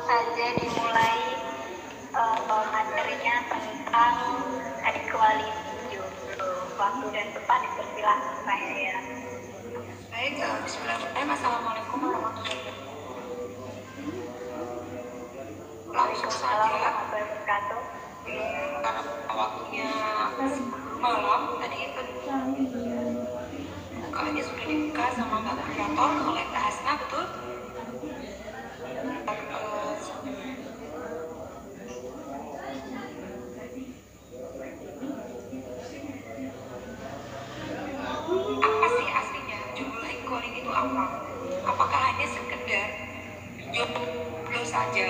saja dimulai materinya tentang equality jomblo. Waktu dan tempat dipersilakan saya. Baik, bismillahirrahmanirrahim. Assalamualaikum warahmatullahi wabarakatuh. Langsung saja, Wabarakatuh. karena waktunya malam tadi itu bukaannya sudah dibuka sama Mbak Moderator oleh Mbak Hasna, betul? Apa sih aslinya jomblo equality itu apa? Apakah hanya sekedar jomblo saja?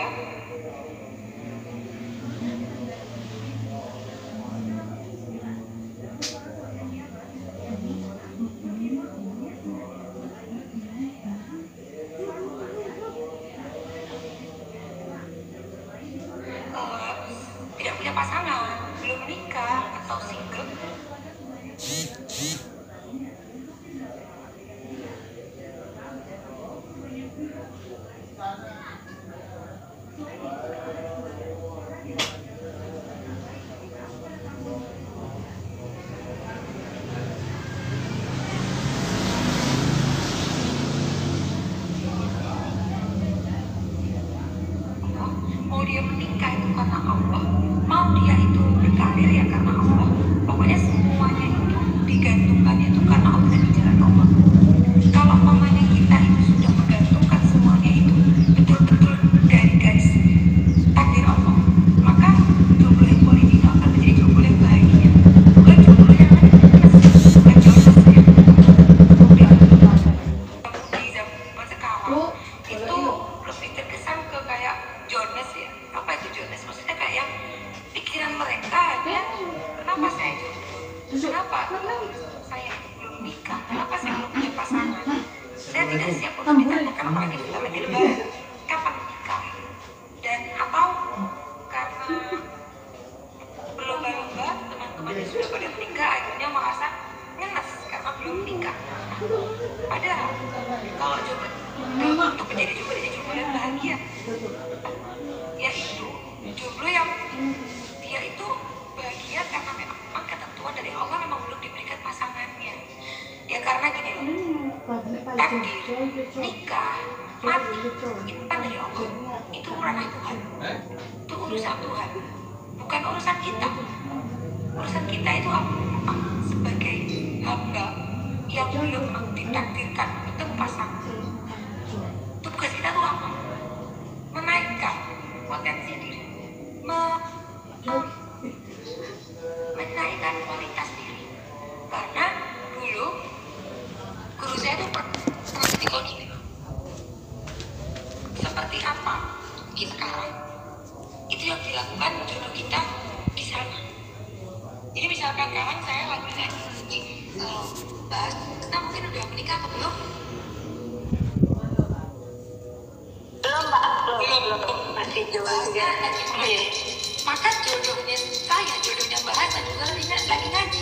Tidak punya pasangan, belum menikah atau single? Mau dia menikah itu karena Allah, mau dia itu berkarir ya karena Allah, pokoknya semuanya itu digantungkannya itu karena Allah dan di jalan Allah. Kalau mamanya kita itu sudah menggantungkan semuanya itu betul-betul dari garis takdir Allah, maka jomblo equality itu akan menjadi jomblo yang bahagia, bukan jomblo yang bukan jodoh ya. Di zaman sekarang itu lebih terkesan ke kayak Jones ya. Apa itu Jones? Maksudnya kayak pikiran mereka hanya kenapa saya jomblo? Kenapa saya belum nikah? Kenapa saya belum punya pasangan? Saya tidak siap untuk ditanyakan apalagi kita lagi lebaran. Kapan menikah? Dan atau karena berlomba-lomba teman-teman yang sudah pada menikah akhirnya merasa ngenes karena belum nikah. Padahal kalau jomblo untuk menjadi jomblo yang bahagia, yaitu jomblo yang dia itu bahagia karena memang ketentuan dari Allah memang belum diberikan pasangannya. Ya karena gini loh, takdir nikah mati itu kan dari Allah, itu ranah Tuhan, itu urusan Tuhan, bukan urusan kita. Urusan kita itu apa? Sebagai hamba yang belum ditakdirkan bertemu pasangan, tugas kita tuh apa? Menaikkan potensi diri, menaikkan kualitas diri. Karena dulu guru saya tuh pernah ngerti gini, seperti apa kita sekarang itu yang dilakukan jodoh kita di sana. Jadi misalkan sekarang saya lagi bahas, kita mungkin udah menikah atau belum? Belum, Pak. Belum. Masih jauh juga. Maka jodohnya saya, jodohnya Mbak Hasan juga lagi ngaji.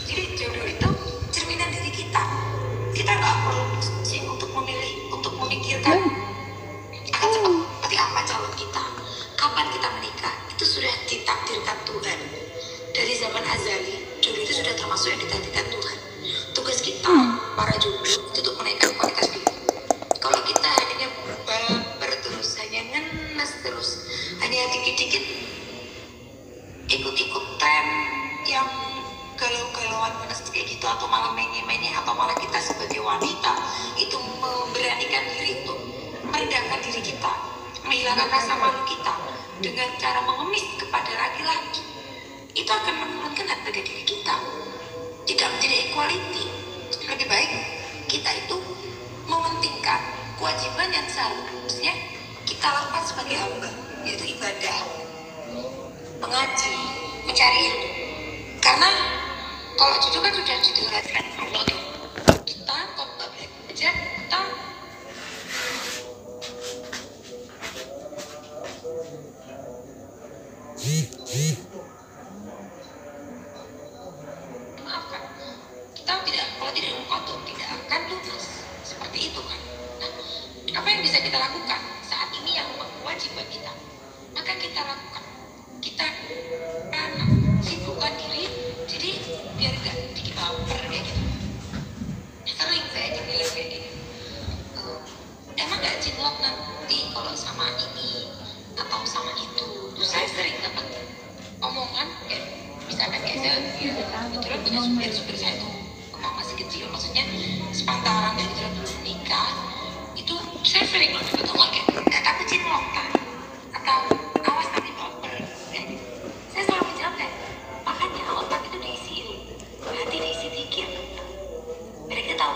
Jadi jodoh itu cerminan diri kita. Kita nggak perlu sih untuk memilih, untuk memikirkan akan seperti apa calon kita, kapan kita menikah. Itu sudah ditakdirkan Tuhan. Dari zaman azali, jodoh itu sudah termasuk yang ditakdirkan Tuhan. Tugas kita, para jomblo, itu untuk menaikkan kualitas diri. Kalau kita hanya baper terus, hanya ngenes terus, hanya dikit-dikit ikut-ikut tren yang galau-galauan ngenes kayak gitu, atau malah menye-menye, atau malah kita sebagai wanita itu memberanikan diri untuk merendahkan diri kita, menghilangkan rasa malu kita dengan cara mengemis kepada laki-laki, itu akan menurunkan harga diri kita, tidak menjadi equality. Lebih baik kita itu mementingkan kewajiban yang seharusnya kita lakukan sebagai hamba, yaitu ibadah, mengaji, mencari ilmu. Karena kalau itu kan sudah didengarkan Allah tuh, kita kalau nggak belajar kita maafkan, kita tidak, kalau tidak mengkotor tidak akan lunas seperti itu kan. Nah, apa yang bisa kita lakukan saat ini yang kewajiban kita, maka kita lakukan. Kita sibukkan diri, jadi biar gak dikit baper kayak gitu. Sering saya dibilang kayak gini, emang gak cinlok nanti kalau sama ini atau sama itu. Terus saya sering dapat omongan kayak misalkan kayak saya kebetulan punya supir saya tuh masih kecil, maksudnya sepantaran dari kita belum nikah, itu saya sering loh dapat omongan kayak takut cinlok kan, atau awas nanti baper kayak gitu. Saya selalu menjawab kayak, makanya otak itu diisi, hati diisi dikit, biar kita tahu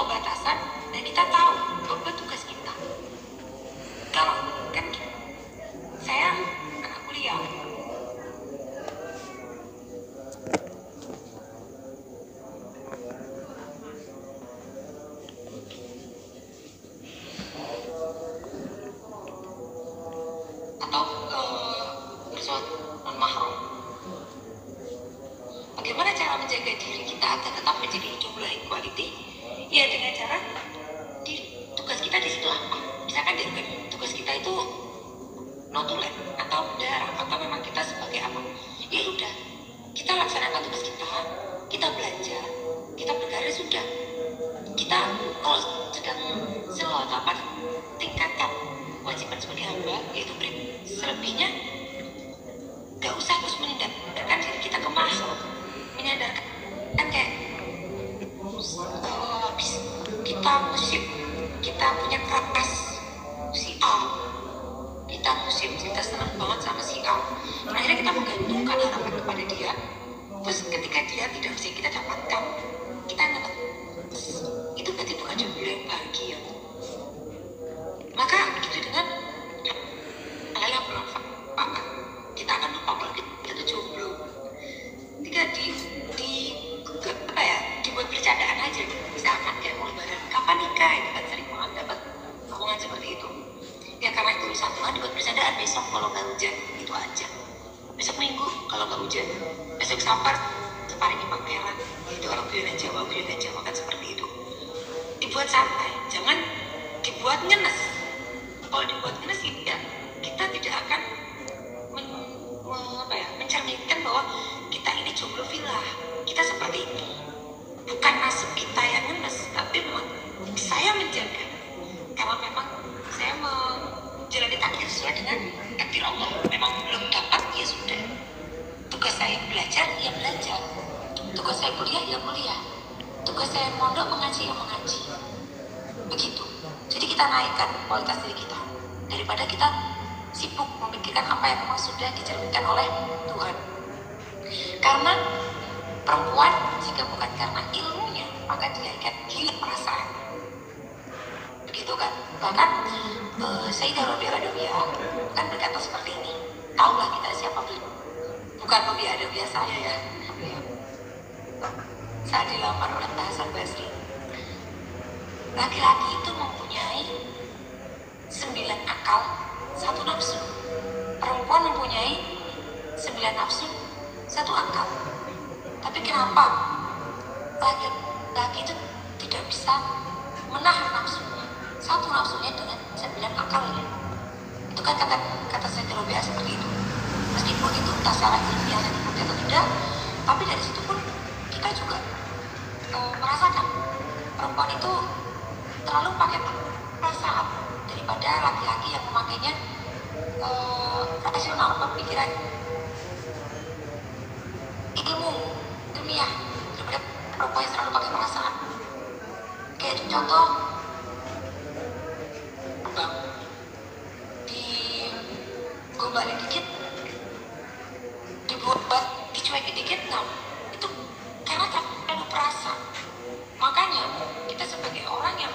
batasan, dan kita tahu apa tugas kita. Kalau kan saya anak kuliah, atau bersuatu non-mahram. Bagaimana cara menjaga diri kita agar tetap menjadi jomblo equality? Ya dengan cara tugas kita di situ apa? Misalkan tugas kita itu notulen atau darah atau memang kita sebagai apa? Ya udah, kita laksanakan tugas kita belajar, kita berkarya sudah. Kita kalau sedang slow atau apa, tingkatkan kewajiban sebagai hamba, yaitu selebihnya gak usah terus menyandarkan diri kita ke mahal, menyandarkan kayak habis kita musik, kita punya keras si A, kita musik, kita senang banget sama si A, akhirnya kita menggantungkan harapan kepada dia. Terus ketika dia tidak bisa kita dapatkan, kita dapat, itu berarti bukan jomblo yang bahagia. Maka begitu dengan hal yang bermanfaat, kita akan lupa kalau kita itu jomblo. Ketika dibuat bercandaan aja, misalkan kayak mau lebaran, kapan nikah, itu kan sering banget dapat omongan seperti itu. Ya karena itu urusan Tuhan, dibuat bercandaan, besok kalau nggak hujan, itu aja. Besok minggu kalau nggak hujan, besok sabar separingi pangeran. Itu orang buyunan Jawa kan seperti itu. Dibuat santai, jangan dibuat ngenes. Kalau dibuat ngenes ya kita tidak akan mencerminkan bahwa kita ini jomblo filah. Kita seperti ini. Bukan nasib kita yang ngenes, tapi memang saya menjaga. Karena memang saya menjalani takdir sesuai dengan takdir Allah. Memang belum dapat, ya sudah. Tugas saya belajar, ya belajar. Tugas saya kuliah, ya kuliah. Tugas saya mondok mengaji, ya mengaji. Begitu. Jadi kita naikkan kualitas diri kita daripada kita sibuk memikirkan apa yang memang sudah dicerminkan oleh Tuhan. Karena perempuan jika bukan karena ilmunya, maka dia akan gila perasaan. Begitu kan? Bahkan Sayyidah Rabi'ah Adawiyah kan berkata seperti ini. Taulah kita siapa belum? Bukan Rabi'ah Adawiyah saya ya. Saat dilamar oleh Hasan Basri, laki-laki itu mempunyai 9 akal, 1 nafsu. Perempuan mempunyai 9 nafsu, 1 akal. Tapi kenapa laki-laki itu tidak bisa menahan nafsunya? 1 nafsunya dengan 9 akalnya. Itu kan kata Sayyidah Rabi'ah seperti itu. Meskipun itu entah secara ilmiah dan bukti atau tidak, tapi dari situ pun kita juga merasakan perempuan itu terlalu pakai perasaan daripada laki-laki yang memakainya rasional, pemikiran ilmu ilmiah, daripada perempuan yang selalu pakai perasaan. Kayak contoh, bang digombalin dikit, dibuat dicuekin dikit, nah itu karena terlalu perasa. Makanya kita sebagai orang yang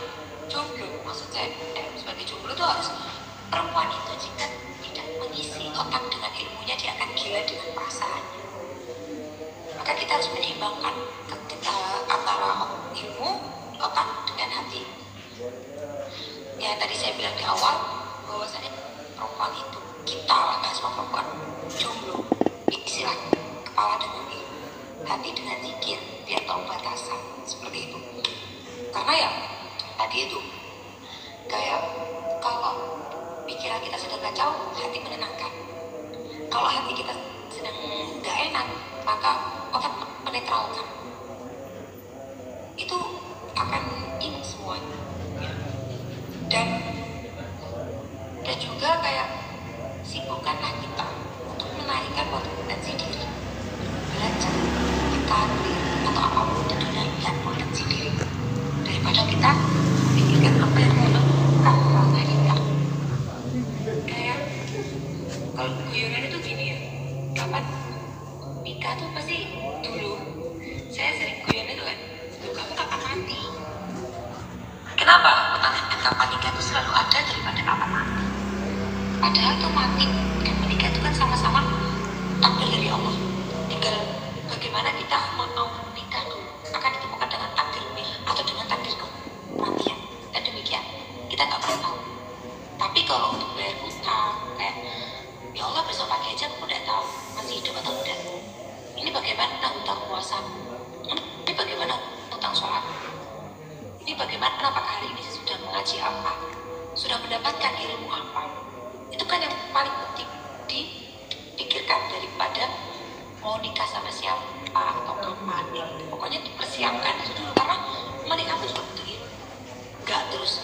jomblo, maksud saya sebagai jomblo itu harus, perempuan itu jika tidak mengisi otak dengan ilmunya, dia akan gila dengan perasaannya. Maka kita harus menyeimbangkan antara ilmu, otak dengan hati. Ya tadi saya bilang di awal bahwasanya perempuan itu, kita lah, gak semua perempuan jomblo, istilah kepala dengan ilmu, hati dengan zikir, biar tahu batasan, seperti itu. Karena ya tadi itu kayak kalau ketika kita sedang kacau, hati menenangkan. Kalau hati kita sedang gak enak, maka otak menetralkan. Itu akan ingat semua. Dan juga kayak sibukkanlah kita untuk menaikkan potensi diri, belajar, berkarir atau apapun itu menaikkan potensi diri daripada kita memikirkan apa yang menemukan rasa kita. Kayak kalau guyonan itu gini ya, kapan nikah tuh pasti dulu saya sering guyon itu kan, kamu kapan mati? Kenapa pertanyaan kapan nikah itu selalu ada daripada kapan mati? Padahal tuh mati dan menikah itu kan sama-sama takdir dari Allah. Tinggal bagaimana kita mau menikah dulu akan ditemukan dengan takdir atau dengan takdir kematian. Dan demikian kita nggak pernah tahu. Tapi kalau untuk bayar hutang, kayak ya Allah besok pagi aja aku udah tahu masih hidup atau enggak. Ini bagaimana hutang puasa? Ini bagaimana hutang sholat? Ini bagaimana apakah hari ini saya sudah mengaji apa? Sudah mendapatkan ilmu apa? Itu kan yang paling penting dipikirkan daripada mau nikah sama siapa atau kapan. Pokoknya dipersiapkan itu dulu, karena menikah itu juga butuh ilmu. Gak terus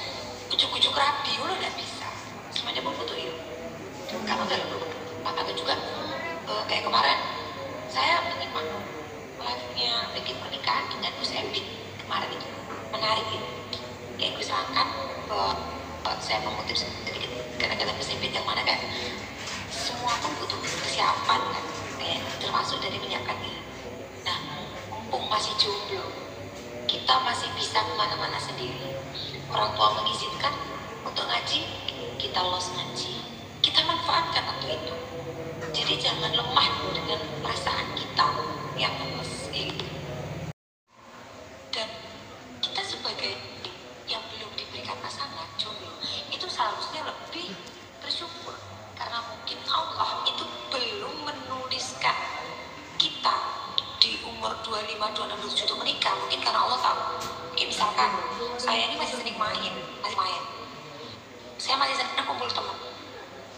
ujuk-ujuk rapi, lo gak bisa. Semuanya pun butuh ilmu. Kalau gak ilmu, maka juga kayak kemarin saya menyimak live-nya bikin pernikahan dengan Gus Epic kemarin itu menarik itu. Kayak gue sangkan saya mengutip sedikit kata-kata Gus Epic yang mana kayak semua pun butuh kesiapan kan, kayak termasuk dari menyiapkan diri. Nah, mumpung masih jomblo, kita masih bisa kemana-mana sendiri. Orang tua mengizinkan untuk ngaji, kita los ngaji. Kita manfaatkan waktu itu. Jadi jangan lemah dengan perasaan kita yang lemes gitu. Dan kita sebagai yang belum diberikan pasangan jomblo itu seharusnya lebih bersyukur, karena mungkin Allah itu belum menuliskan kita di umur 25, 26, 27 untuk menikah. Mungkin karena Allah tahu. Misalkan saya ini masih sering main. Saya masih sering kumpul teman.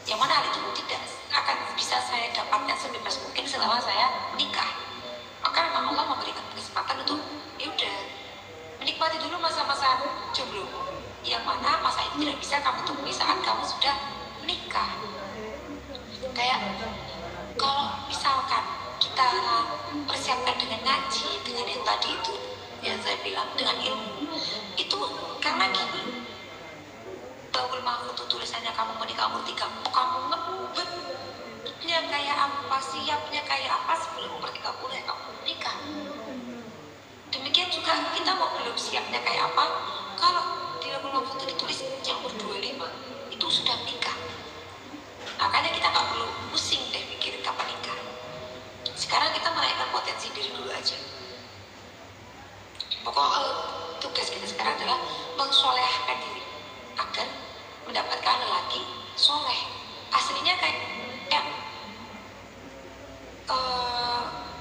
Yang mana hal itu tidak akan bisa saya dapatkan sebebas mungkin selama saya menikah. Maka memang Allah memberikan kesempatan untuk ya udah menikmati dulu masa-masa jomblo, yang mana masa itu tidak bisa kamu temui saat kamu sudah menikah. Kayak kalau misalkan kita persiapkan dengan ngaji, dengan yang tadi itu yang saya bilang dengan ilmu itu, karena gini, Lauhul Mahfuz itu tulisannya kamu menikah umur 30, kamu ngebetnya kayak apa, siapnya kayak apa sebelum umur 30 ya kamu menikah. Demikian juga kita mau belum siapnya kayak apa kalau di Lauhul Mahfuz itu ditulis umur 25 itu sudah menikah. Makanya kita nggak perlu pusing deh mikirin kapan nikah. Sekarang kita merayakan potensi diri dulu aja. Pokok tugas kita sekarang adalah mengsolehkan diri agar mendapatkan lelaki soleh. Aslinya kayak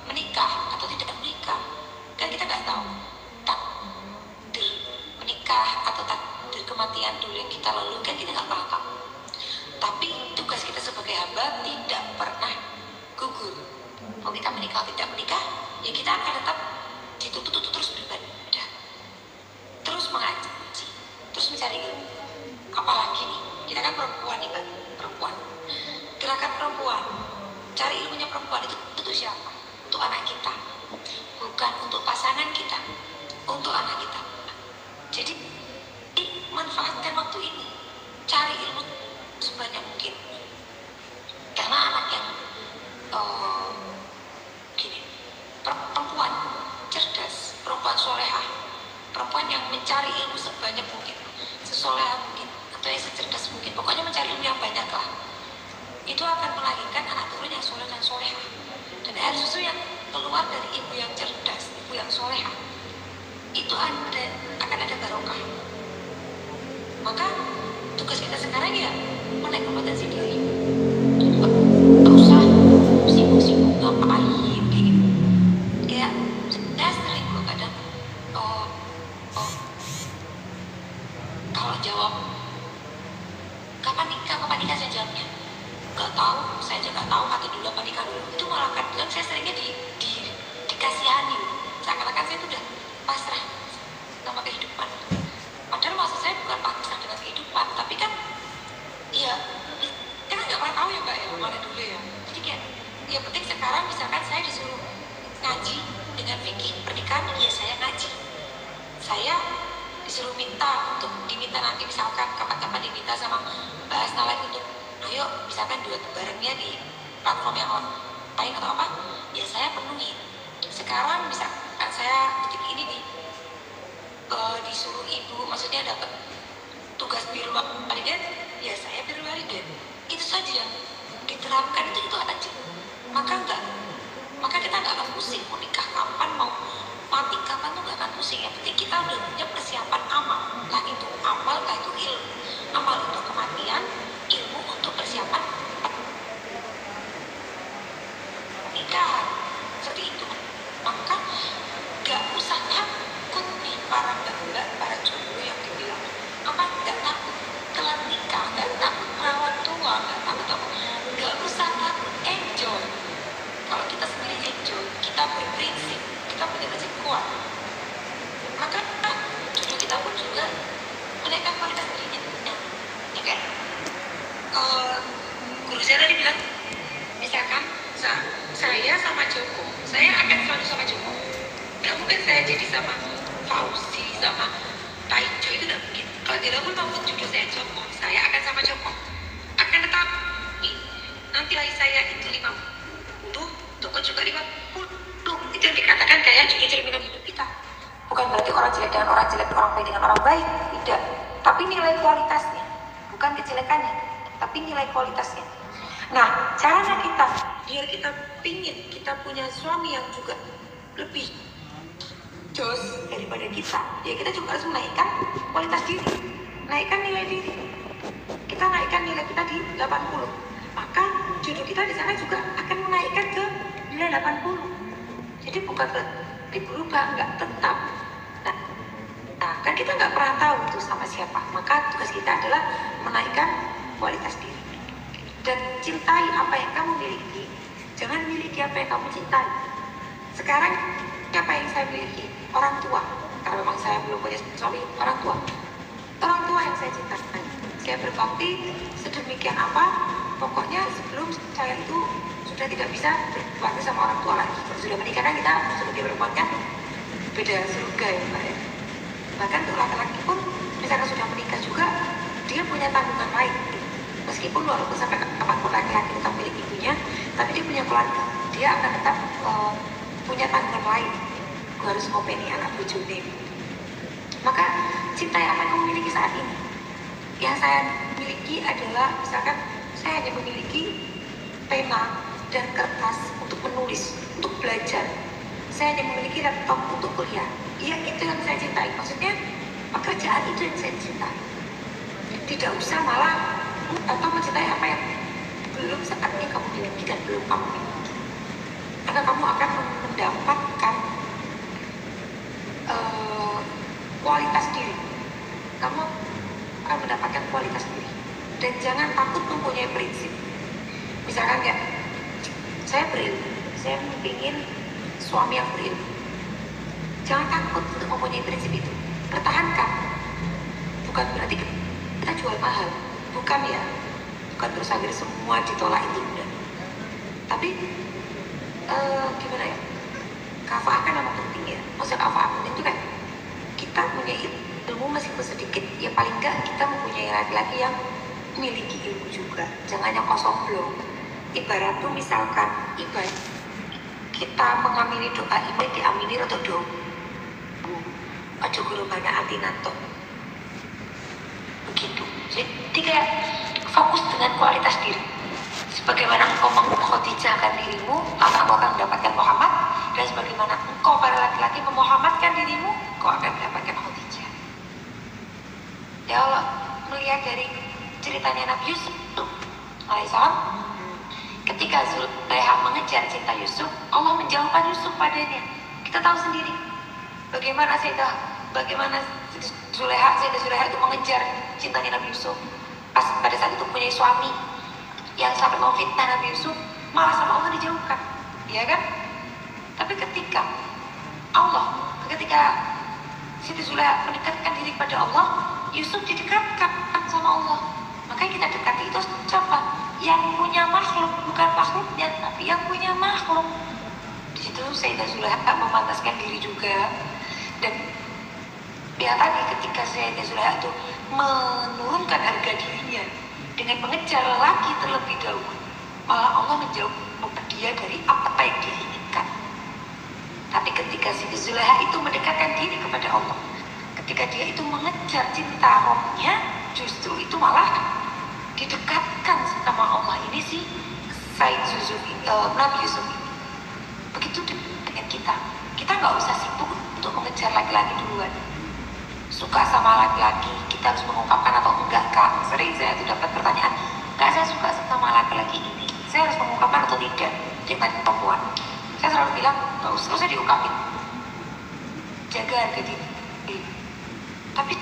menikah atau tidak menikah kan kita nggak tahu. Takdir menikah atau takdir kematian dulu yang kita lalui kan kita nggak pernah tahu. Tapi tugas kita sebagai hamba tidak pernah gugur. Mau kita menikah atau tidak menikah, ya kita akan tetap dituntut terus beribadah, terus mengaji, terus mencari ilmu. Apalagi nih, kita kan perempuan nih Mbak, perempuan. Gerakan perempuan, cari ilmunya perempuan itu untuk siapa? Untuk anak kita, bukan untuk pasangan kita, untuk anak kita. Jadi manfaatkan waktu ini, cari ilmu sebanyak mungkin. Karena anak yang gini, perempuan cerdas, perempuan solehah, perempuan yang mencari ilmu sebanyak mungkin, sesolehah mungkin, atau yang secerdas mungkin, pokoknya mencari ilmu yang banyak lah, itu akan melahirkan anak turun yang soleh dan solehah. Dan air susu yang keluar dari ibu yang cerdas, ibu yang solehah, itu akan ada barokah. Maka tugas kita sekarang ya menaikkan potensi diri. Gak usah sibuk-sibuk ngapain kayak gitu. Kayak saya sering loh kadang kalau jawab kapan nikah saya tahu, saya juga tahu mati dulu apa nikah dulu. Itu malah kan saya seringnya dikasihani. Seakan-akan saya itu udah pasrah sama kehidupan. Padahal maksud saya bukan pasrah dengan kehidupan, tapi kan ya kita nggak pernah tahu ya Mbak ya, mana dulu ya. Jadi kayak ya penting sekarang misalkan saya disuruh ngaji dengan fikih pernikahan, ya saya ngaji. Saya disuruh diminta nanti misalkan kapan-kapan diminta sama Mbak Asna lagi untuk ayo misalkan dua barengnya di platform yang lain atau apa, ya saya penuhi. Sekarang misalkan saya detik ini disuruh ibu, maksudnya dapat tugas birrul walidain, ya saya birrul walidain. Itu saja yang diterapkan, itu aja. Maka kita nggak akan pusing mau nikah kapan, mau mati kapan tuh nggak akan pusing. Yang penting kita udah punya persiapan amal, lah itu amal, lah itu ilmu. Amal untuk kematian, ilmu untuk persiapan pernikahan, seperti itu. Maka nggak usah takut nih para mbak-mbak, para jomblo yang dibilang apa, nggak takut telat nikah, nggak takut merawat tua, nggak usah takut, enjoy. Kalau kita sendiri enjoy, kita berprinsip, kita punya prinsip kuat, maka jodoh kita pun juga menaikkan kualitas dirinya. Ya kan? Guru saya tadi bilang, misalkan saya sama Joko, saya akan selalu sama Joko. Gak mungkin saya jadi sama Fauzi, sama Taijo, itu gak mungkin. Kalau tidak pun mau jodoh saya Joko, saya akan sama Joko. Akan tetapi nanti lagi saya itu 50, Joko juga 50. Itu yang dikatakan kayak cerminan hidup kita. Bukan berarti orang jelek dengan orang jelek, orang baik dengan orang baik, tidak. Tapi nilai kualitasnya, bukan kejelekannya, tapi nilai kualitasnya. Nah, caranya kita, biar kita pingin kita punya suami yang juga lebih jos daripada kita, ya kita juga harus menaikkan kualitas diri, naikkan nilai diri. Kita naikkan nilai kita di 80, maka jodoh kita di sana juga akan menaikkan ke nilai 80. Jadi bukan berarti berubah, nggak tetap. Nah, kan kita nggak pernah tahu itu sama siapa. Maka tugas kita adalah menaikkan kualitas diri. Dan cintai apa yang kamu miliki, jangan miliki apa yang kamu cintai. Sekarang apa yang saya miliki? Orang tua. Karena memang saya belum punya suami, orang tua yang saya cintai. Saya berbakti sedemikian apa, pokoknya sebelum saya itu sudah tidak bisa berbakti sama orang tua lagi. Kalau sudah menikah kan kita sebagai perempuan kan beda surga ya Mbak ya. Bahkan untuk laki-laki pun misalnya sudah menikah juga, dia punya tanggungan lain. Meskipun walaupun sampai kapanpun laki-laki tetap milik ibunya, tapi dia punya keluarga, dia akan tetap punya tanggungan lain. Gue harus ngopeni anak bojone. Maka cintai apa yang kamu miliki saat ini. Yang saya miliki adalah, misalkan saya hanya memiliki pena dan kertas untuk menulis, untuk belajar. Saya hanya memiliki laptop untuk kuliah. Iya, itu yang saya cintai. Maksudnya pekerjaan itu yang saya cintai. Tidak usah malah atau mencintai apa yang belum saatnya kamu miliki dan belum kamu miliki. Karena kamu akan mendapatkan kualitas diri. Kamu akan mendapatkan kualitas diri. Dan jangan takut mempunyai prinsip. Misalkan ya, saya berilmu, saya ingin suami yang berilmu. Jangan takut untuk mempunyai prinsip itu. Pertahankan. Bukan berarti kita jual mahal. Bukan ya. Bukan terus akhirnya semua ditolak itu udah. Tapi gimana ya? Kafa'ah kan memang penting ya. Maksud kafa'ah penting itu kan kita punya ilmu meskipun sedikit, ya paling enggak kita mempunyai laki-laki yang memiliki ilmu juga. Jangan yang kosong belum. Ibarat tuh misalkan kita mengamini doa ini diamini atau doa aja guru mana atinanto begitu. Jadi kayak fokus dengan kualitas diri. Sebagaimana engkau mengkhodijahkan dirimu, maka engkau akan mendapatkan Muhammad. Dan sebagaimana engkau para laki-laki memuhammadkan dirimu, engkau akan mendapatkan Khadijah. Ya Allah, melihat dari ceritanya Nabi Yusuf alaihissalam, ketika Zulekha mengejar cinta Yusuf, Allah menjauhkan Yusuf padanya. Kita tahu sendiri bagaimana Sayyidah Zulekha itu mengejar cintanya Nabi Yusuf. Pas pada saat itu punya suami yang sampai mau fitnah Nabi Yusuf malah sama Allah dijauhkan, ya kan? Tapi ketika Siti Zulaikha mendekatkan diri kepada Allah, Yusuf didekatkan sama Allah. Makanya kita dekati itu siapa? Yang punya makhluk, bukan makhluknya, tapi yang punya makhluk. Di situ Sayyidah Zulaikha memantaskan diri juga. Dan ya tadi ketika Sayyidah Zulaikha itu menurunkan harga dirinya dengan mengejar lelaki terlebih dahulu, malah Allah menjauhkan dia dari apa yang dia inginkan. Tapi ketika Siti Zulaikha itu mendekatkan diri kepada Allah, ketika dia itu mengejar cinta rohnya, justru itu malah didekatkan sama Allah. Ini sih Nabi Yusuf ini. Begitu dengan kita nggak usah sibuk untuk mengejar laki-laki duluan. Suka sama laki-laki, kita harus mengungkapkan atau enggak, Kak? Sering saya tuh dapat pertanyaan, Kak, saya suka sama laki-laki ini, saya harus mengungkapkan atau tidak dengan perempuan? Saya selalu bilang, nggak usah diungkapin, jaga harga diri. Tapi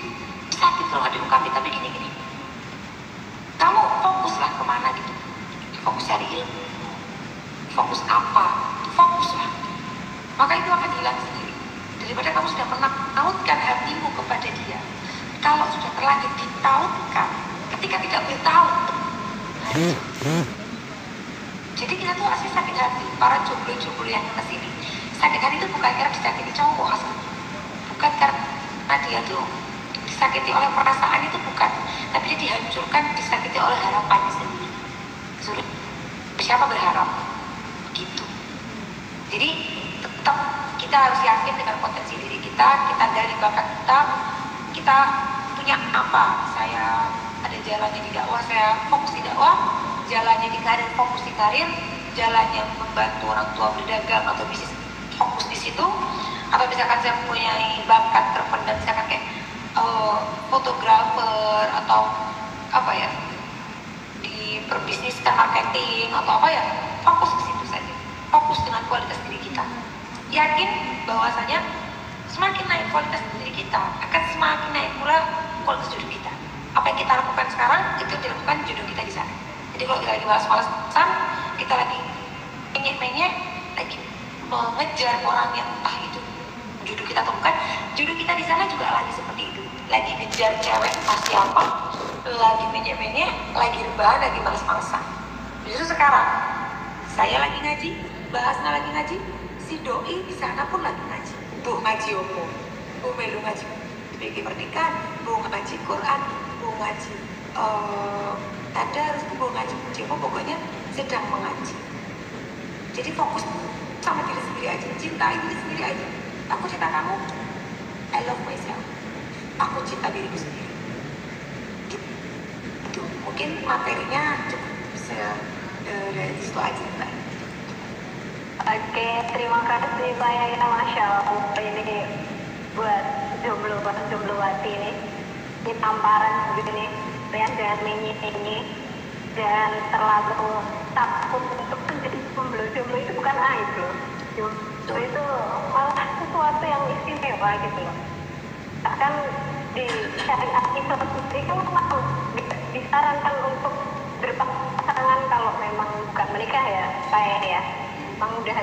sakit kalau nggak diungkapin. Tapi gini, kamu fokuslah kemana gitu, fokus cari ilmu, fokus apa, fokuslah, maka itu akan hilang sendiri. Daripada kamu sudah menautkan hatimu kepada dia, kalau sudah terlanjur ditautkan, ketika tidak bertaut, jadi kita tuh asli sakit hati. Para jomblo-jomblo yang kesini, sakit hati itu bukan karena disakiti cowok asli, bukan karena dia tuh disakiti oleh perasaan, itu bukan, tapi dia dihancurkan, disakiti oleh harapannya sendiri. Suruh siapa berharap begitu. Jadi tetap kita harus yakin dengan potensi diri kita gali bakat kita punya apa. Saya ada jalannya di dakwah, saya fokus di dakwah, jalannya di karir, fokus di karir, jalannya membantu orang tua berdagang atau bisnis, fokus di situ. Atau misalkan saya mempunyai bakat terpendam, misalkan kayak fotografer atau apa ya, di perbisniskan marketing atau apa ya, fokus ke situ saja, fokus dengan kualitas diri kita. Yakin bahwasanya semakin naik kualitas diri kita, akan semakin naik pula kualitas jodoh kita. Apa yang kita lakukan sekarang, itu dilakukan jodoh kita di sana. Jadi kalau kita lagi malas-malasan, kita lagi menyek-menyek, lagi mengejar orang yang entah itu jodoh kita atau bukan, jodoh kita di sana juga lagi seperti itu. Lagi ngejar cewek pasti apa, lagi menyek-menyek, lagi rebahan, lagi malas-malasan. Justru sekarang, saya lagi ngaji, bahasnya lagi ngaji, si doi di sana pun lagi ngaji. Tuh ngaji opo, bu melu ngaji sebagai pernikahan, bu ngaji Quran, bu ngaji tadarus, bu ngaji cuma pokoknya sedang mengaji. Jadi fokus sama diri sendiri aja, cintai diri sendiri aja. Aku cinta kamu, I love myself. Aku cinta diriku sendiri. Gitu. Mungkin materinya cukup dari situ aja, Mbak. Oke, terima kasih Pak Yaya, Masya Allah. Ini buat jomblo-wati ini. Ini tamparan begini, yang jangan menyi dan terlalu takut untuk menjadi jomblo itu bukan aib loh. Jomblo itu malah sesuatu yang istimewa gitu loh. Bahkan di syariat Islam sendiri kan memang disarankan untuk berpasangan kalau memang bukan menikah ya, kayak ya. Memang udah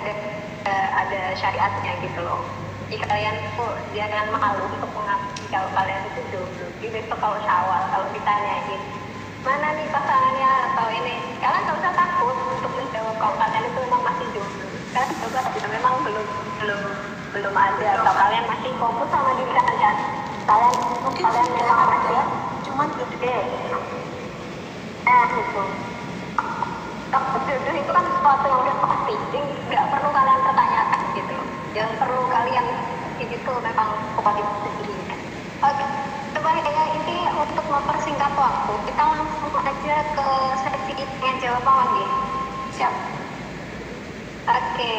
ada syariatnya gitu loh. Jadi kalian tuh jangan malu untuk mengakui kalau kalian itu jomblo. Jadi besok kalau Syawal, kalau ditanyain mana nih pasangannya atau ini, kalian nggak usah takut untuk menjawab kalau kalian itu memang masih jomblo. Kalian coba kita memang belum ada, atau kalian masih fokus sama diri kalian. Kalian memang ada, cuman belum dipilih. Gitu. Jodoh itu kan sesuatu yang udah pasti, jadi nggak perlu kalian pertanyakan gitu loh. Yang perlu kalian itu memang kualitas sendiri. Oke, coba ya ini untuk mempersingkat waktu, kita langsung aja ke sesi yang jawaban lagi. Siap. Oke,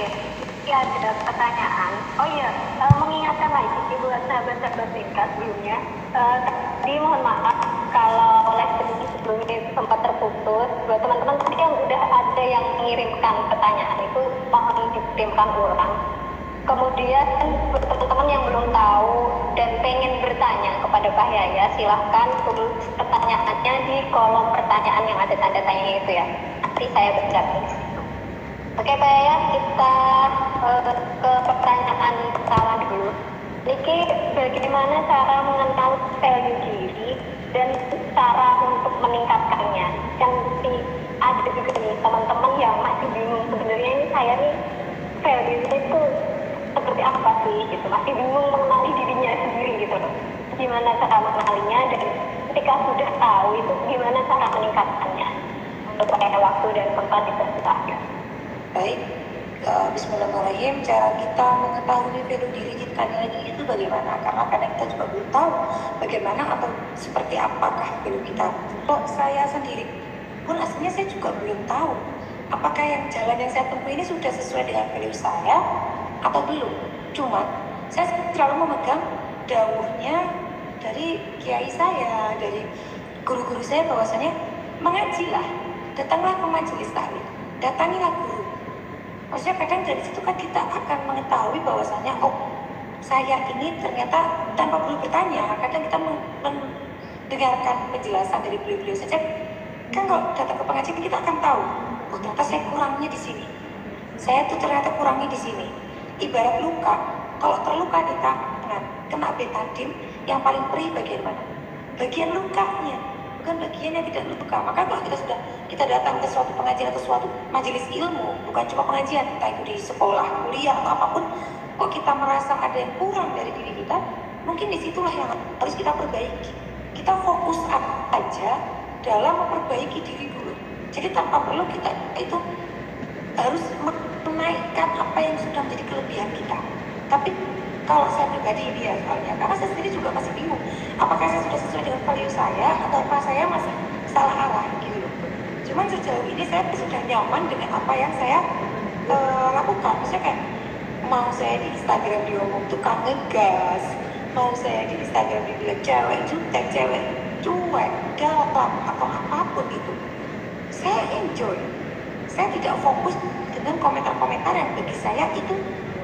ini ada pertanyaan. Oh iya, mengingatkan lagi buat sahabat-sahabat singkat sebelumnya. Tadi mohon maaf kalau live streaming sebelumnya itu sempat terputus. Buat teman-teman tadi yang udah ada yang mengirimkan pertanyaan itu mohon dikirimkan ulang. Kemudian buat teman-teman yang belum tahu dan pengen bertanya kepada kepada Pak Yaya, silahkan tulis pertanyaannya di kolom pertanyaan yang ada tanda tanya itu ya. Nanti saya baca di situ. Oke Pak Yaya, kita ke pertanyaan pertama dulu. Niki, bagaimana cara mengenal value diri dan cara untuk meningkatkannya? Kan ada juga nih teman-teman yang masih bingung sebenarnya ini saya nih value itu seperti apa sih gitu, masih bingung mengenali dirinya sendiri gitu loh. Gimana cara mengenalinya dan ketika sudah tahu itu gimana cara meningkatkannya? Untuk pakai waktu dan tempat dipersilakan. Baik, bismillahirrahmanirrahim. Cara kita mengetahui value diri kita nilai itu bagaimana? Karena kadang kita juga belum tahu bagaimana atau seperti apakah value kita. Kalau saya sendiri pun aslinya saya juga belum tahu apakah yang jalan yang saya tempuh ini sudah sesuai dengan value saya atau belum. Cuma saya selalu memegang dawuhnya dari kiai saya, dari guru-guru saya bahwasanya mengajilah, datanglah ke majelis taklim, datangilah guru. Maksudnya kadang dari situ kan kita akan mengetahui bahwasanya oh saya ini ternyata tanpa perlu bertanya, kadang kita mendengarkan penjelasan dari beliau-beliau saja. Kan kalau datang ke pengajian kita akan tahu, oh ternyata saya kurangnya di sini. Saya tuh ternyata kurangnya di sini. Ibarat luka, kalau terluka di tangan, kena betadine, yang paling perih bagian mana? Bagian lukanya, bukan bagian yang tidak luka. Maka kalau kita datang ke suatu pengajian atau suatu majelis ilmu, bukan cuma pengajian, entah itu di sekolah, kuliah atau apapun, kok kita merasa ada yang kurang dari diri kita, mungkin disitulah yang harus kita perbaiki. Kita fokus aja dalam memperbaiki diri dulu. Jadi tanpa perlu kita itu harus menaikkan apa yang sudah menjadi kelebihan kita. Tapi kalau saya pribadi ini ya soalnya, karena saya sendiri juga masih bingung apakah saya sudah sesuai dengan value saya atau apa saya masih salah arah gitu loh. Cuman sejauh ini saya sudah nyaman dengan apa yang saya lakukan. Misalnya kayak mau saya di Instagram diomong tukang ngegas, mau saya di Instagram dibilang cewek jutek, cewek cuek, galak atau apapun itu, saya enjoy. Saya tidak fokus dengan komentar-komentar yang bagi saya itu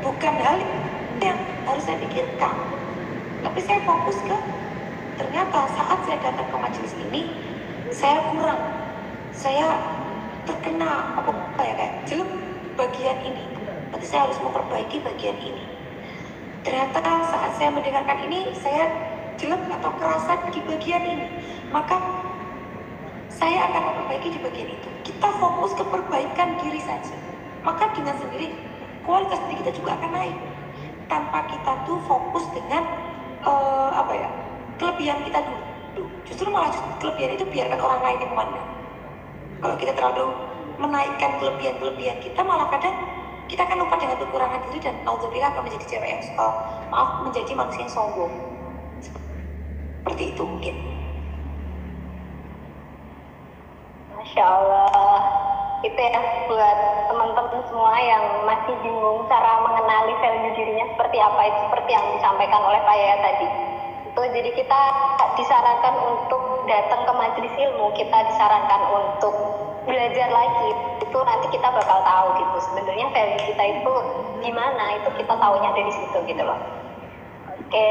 bukan hal yang harus saya pikirkan. Tapi saya fokus ke ternyata saat saya datang ke majelis ini saya kurang, saya terkena apa ya kayak jelek bagian ini, berarti saya harus memperbaiki bagian ini. Ternyata saat saya mendengarkan ini saya jelek atau kerasa di bagian ini, maka saya akan memperbaiki di bagian itu. Kita fokus ke perbaikan diri saja, maka dengan sendiri kualitas diri kita juga akan naik. Tanpa kita tuh fokus dengan kelebihan kita dulu. Justru malah kelebihan itu biarkan orang lain yang memandang. Kalau kita terlalu menaikkan kelebihan kita, malah kadang kita akan lupa dengan kekurangan diri dan naudzubillah akan menjadi cewek yang menjadi manusia yang sombong. Seperti itu mungkin. Masya Allah, itu ya buat teman-teman semua yang masih bingung cara mengenali value dirinya seperti apa, itu seperti yang disampaikan oleh Pak Yaya tadi. Itu jadi kita disarankan untuk datang ke majelis ilmu, kita disarankan untuk belajar lagi. Itu nanti kita bakal tahu gitu sebenarnya value kita itu gimana, itu kita tahunya dari situ gitu loh. Oke,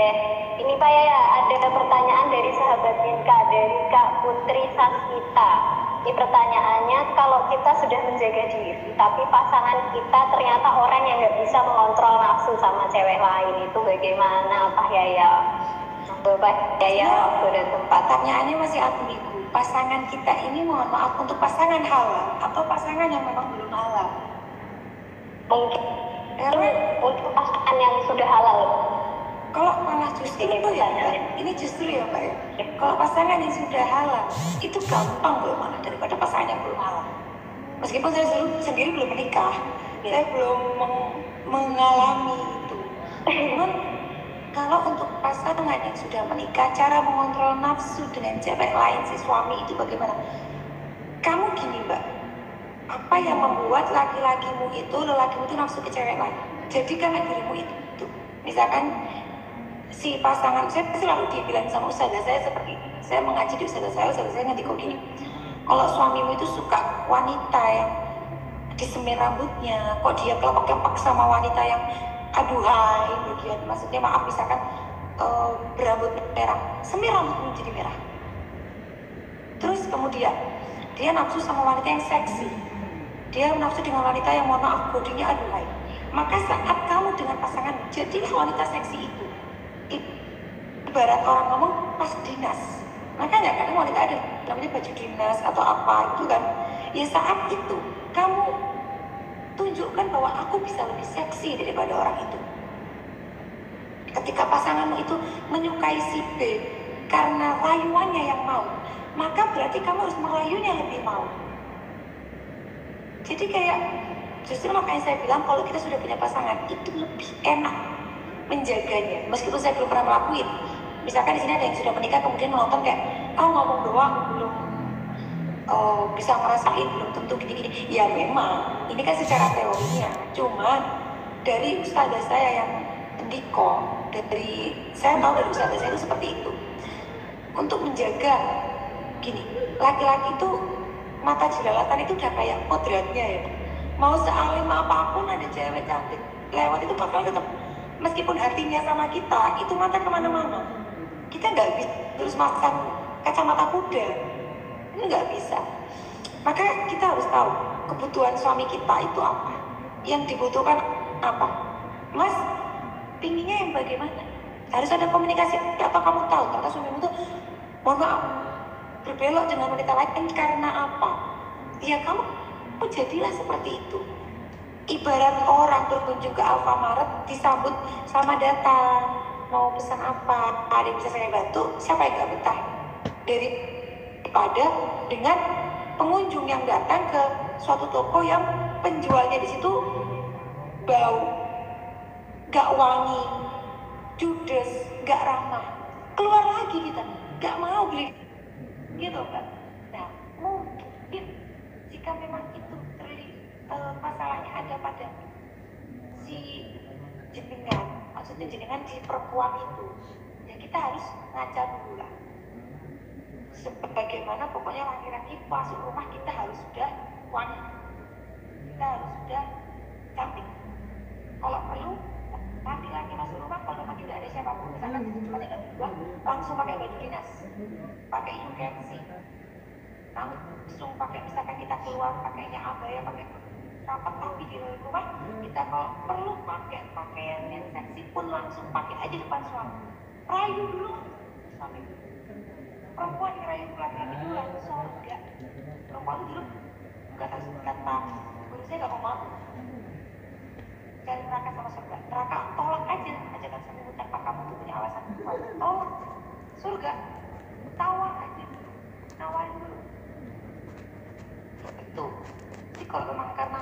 ini Pak Yaya ada pertanyaan dari sahabat Inka, dari Kak Putri Sasita. Ini pertanyaannya, kalau kita sudah menjaga diri, tapi pasangan kita ternyata orang yang nggak bisa mengontrol nafsu sama cewek lain, itu bagaimana Pak Yaya? Pak Yaya, waktu dan tempat. Pertanyaannya masih ambigu. Pasangan kita ini mohon maaf untuk pasangan halal atau pasangan yang memang belum halal? Mungkin untuk pasangan yang sudah halal. Kalau malah justru ini justru ya Pak ya. Kalau pasangan yang sudah halal itu gampang loh malah daripada pasangan yang belum halal. Meskipun saya sendiri belum menikah, saya belum mengalami itu. Namun kalau untuk pasangan yang sudah menikah, cara mengontrol nafsu dengan cewek lain si suami itu bagaimana? Kamu gini Mbak, apa yang membuat lelakimu itu nafsu ke cewek lain? Jadikanlah dirimu itu. Misalkan si pasangan, saya selalu dibilang sama ustazah saya seperti ini. Saya mengaji di ustazah saya ngerti kok gini. Kalau suamimu itu suka wanita yang disemir rambutnya, kok dia kelepak-kelepak sama wanita yang aduhai bagian, maksudnya maaf misalkan berambut merah, semir rambutmu jadi merah. Terus kemudian dia nafsu sama wanita yang seksi, dia nafsu dengan wanita yang mohon maaf bodinya aduhai. Maka saat kamu dengan pasangan jadilah wanita seksi itu. Ibarat orang ngomong pas dinas. Makanya kadang wanita ada namanya baju dinas atau apa itu kan. Ya saat itu kamu tunjukkan bahwa aku bisa lebih seksi daripada orang itu. Ketika pasanganmu itu menyukai si B karena rayuannya yang mau, maka berarti kamu harus merayunya lebih mau. Jadi kayak justru makanya saya bilang kalau kita sudah punya pasangan itu lebih enak menjaganya. Meskipun saya belum pernah melakukan. Misalkan di sini ada yang sudah menikah kemudian menonton kayak ngomong doang belum bisa ngerasain, belum tentu gini-gini. Ya memang ini kan secara teorinya. Cuma dari ustazah saya yang Ndiko, saya tahu dari ustazah saya itu seperti itu. Untuk menjaga gini, laki-laki itu mata jelalatan itu udah kayak kodratnya ya. Mau sealim apapun ada cewek cantik lewat itu bakal tetap, meskipun hatinya sama kita itu mata kemana-mana. Kita nggak bisa terus masang kacamata kuda, ini nggak bisa. Maka kita harus tahu kebutuhan suami kita itu apa, yang dibutuhkan apa. Mas, pinginnya yang bagaimana? Harus ada komunikasi. Atau kamu tahu ternyata suamimu tuh mohon maaf berbelok dengan wanita lain karena apa? Ya kamu jadilah seperti itu. Ibarat orang berkunjung ke Alfamaret disambut selamat datang, mau pesan apa, ada yang bisa saya bantu, siapa yang gak betah daripada dengan pengunjung yang datang ke suatu toko yang penjualnya di situ bau, gak wangi, judes, gak ramah. Keluar lagi kita, gak mau beli gitu kan. Nah mungkin jika memang itu masalahnya ada pada si jenengan, maksudnya jenengan si perempuan itu, ya kita harus ngaca dulu lah. Sebagaimana pokoknya laki-laki masuk rumah kita harus sudah wangi, kita harus sudah cantik. Kalau perlu laki-laki masuk rumah, kalau memang tidak ada siapapun, misalkan cuma ada dua, langsung pakai baju dinas, pakai UKC, langsung pakai, misalkan kita keluar pakainya abaya, pakai rapat, tapi di rumah kita kalau perlu pakai pakaian yang seksi pun langsung pakai aja depan suami. Rayu dulu suami. Perempuan yang rayu laki-laki dulu langsung surga. Perempuan dulu kata menurut saya gak mau cari neraka sama surga. Neraka tolak aja ajakan suami tanpa kamu tuh punya alasan kuat. Tolak surga, tawar aja, nawarin dulu. Itu. Jadi kalau memang karena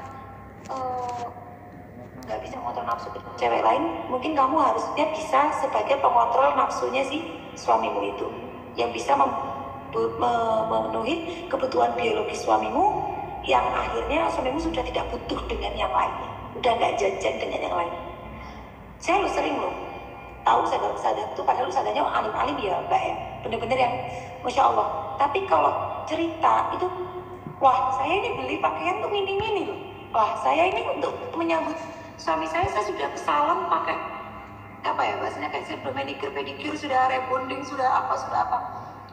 nggak bisa mengontrol nafsu cewek lain, mungkin kamu harusnya bisa sebagai pengontrol nafsunya si suamimu itu, yang bisa memenuhi kebutuhan biologis suamimu, yang akhirnya suamimu sudah tidak butuh dengan yang lainnya, udah nggak jajan dengan yang lain. Saya sering tahu sadar itu, padahal sadarnya alim-alim ya mbak ya, bener-bener yang masya Allah. Tapi kalau cerita itu, wah saya ini beli pakaian tuh mini-mini loh. Wah saya ini untuk menyambut suami saya sudah pesalan pakai apa ya bahasanya, kayak saya bermanicure, pedicure, sudah rebonding, sudah apa.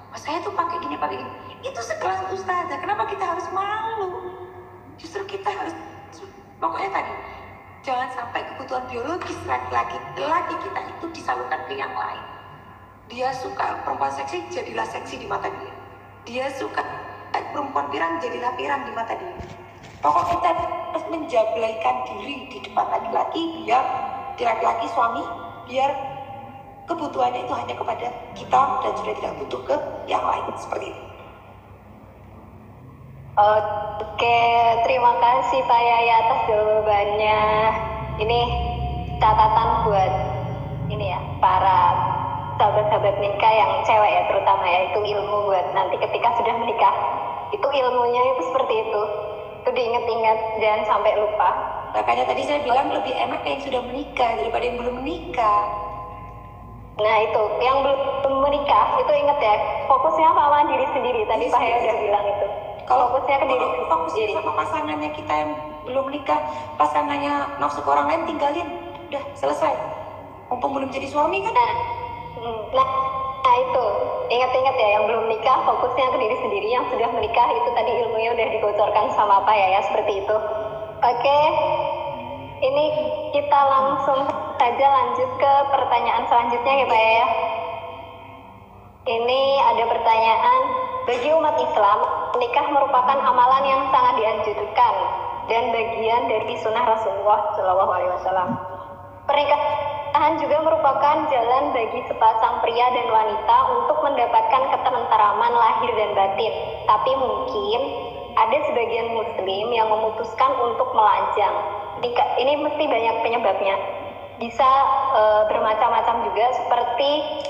Wah, saya tuh pakai gini. Itu sekelas ustazah, kenapa kita harus malu? Justru kita harus, pokoknya tadi, jangan sampai kebutuhan biologis laki kita itu disalurkan ke yang lain. Dia suka perempuan seksi, jadilah seksi di mata dia. Dia suka perempuan pirang, jadilah pirang di mata dia. Pokok kita harus menjablaikan diri di depan laki-laki, biar di laki-laki suami, biar kebutuhannya itu hanya kepada kita dan sudah tidak butuh ke yang lain, seperti itu. Oke, terima kasih Pak Yaya atas jawabannya. Ini catatan buat ini ya, para sahabat-sahabat nikah yang cewek ya terutama ya, itu ilmu buat nanti ketika sudah menikah. Itu ilmunya itu seperti itu diingat-ingat, jangan sampai lupa. Makanya tadi saya bilang lebih enak yang sudah menikah daripada yang belum menikah. Nah itu, yang belum menikah itu ingat ya, fokusnya sama diri sendiri. Tadi Pak Yaya udah bilang itu. Kalau fokusnya ke diri sendiri, sama pasangannya kita yang belum menikah, pasangannya nafsu ke orang lain, tinggalin, udah selesai. Mumpung belum jadi suami kan? Nah itu, ingat-ingat ya, yang belum nikah fokusnya ke diri sendiri, yang sudah menikah itu tadi ilmunya udah dibocorkan sama apa ya, seperti itu. Oke, ini kita langsung saja lanjut ke pertanyaan selanjutnya ya Pak ya. Ini ada pertanyaan, bagi umat Islam, menikah merupakan amalan yang sangat dianjurkan dan bagian dari sunnah Rasulullah Shallallahu Alaihi Wasallam. Pernikahan juga merupakan jalan bagi sepasang pria dan wanita untuk mendapatkan ketentraman lahir dan batin. Tapi mungkin ada sebagian muslim yang memutuskan untuk melajang. Ini mesti banyak penyebabnya. Bisa bermacam-macam juga, seperti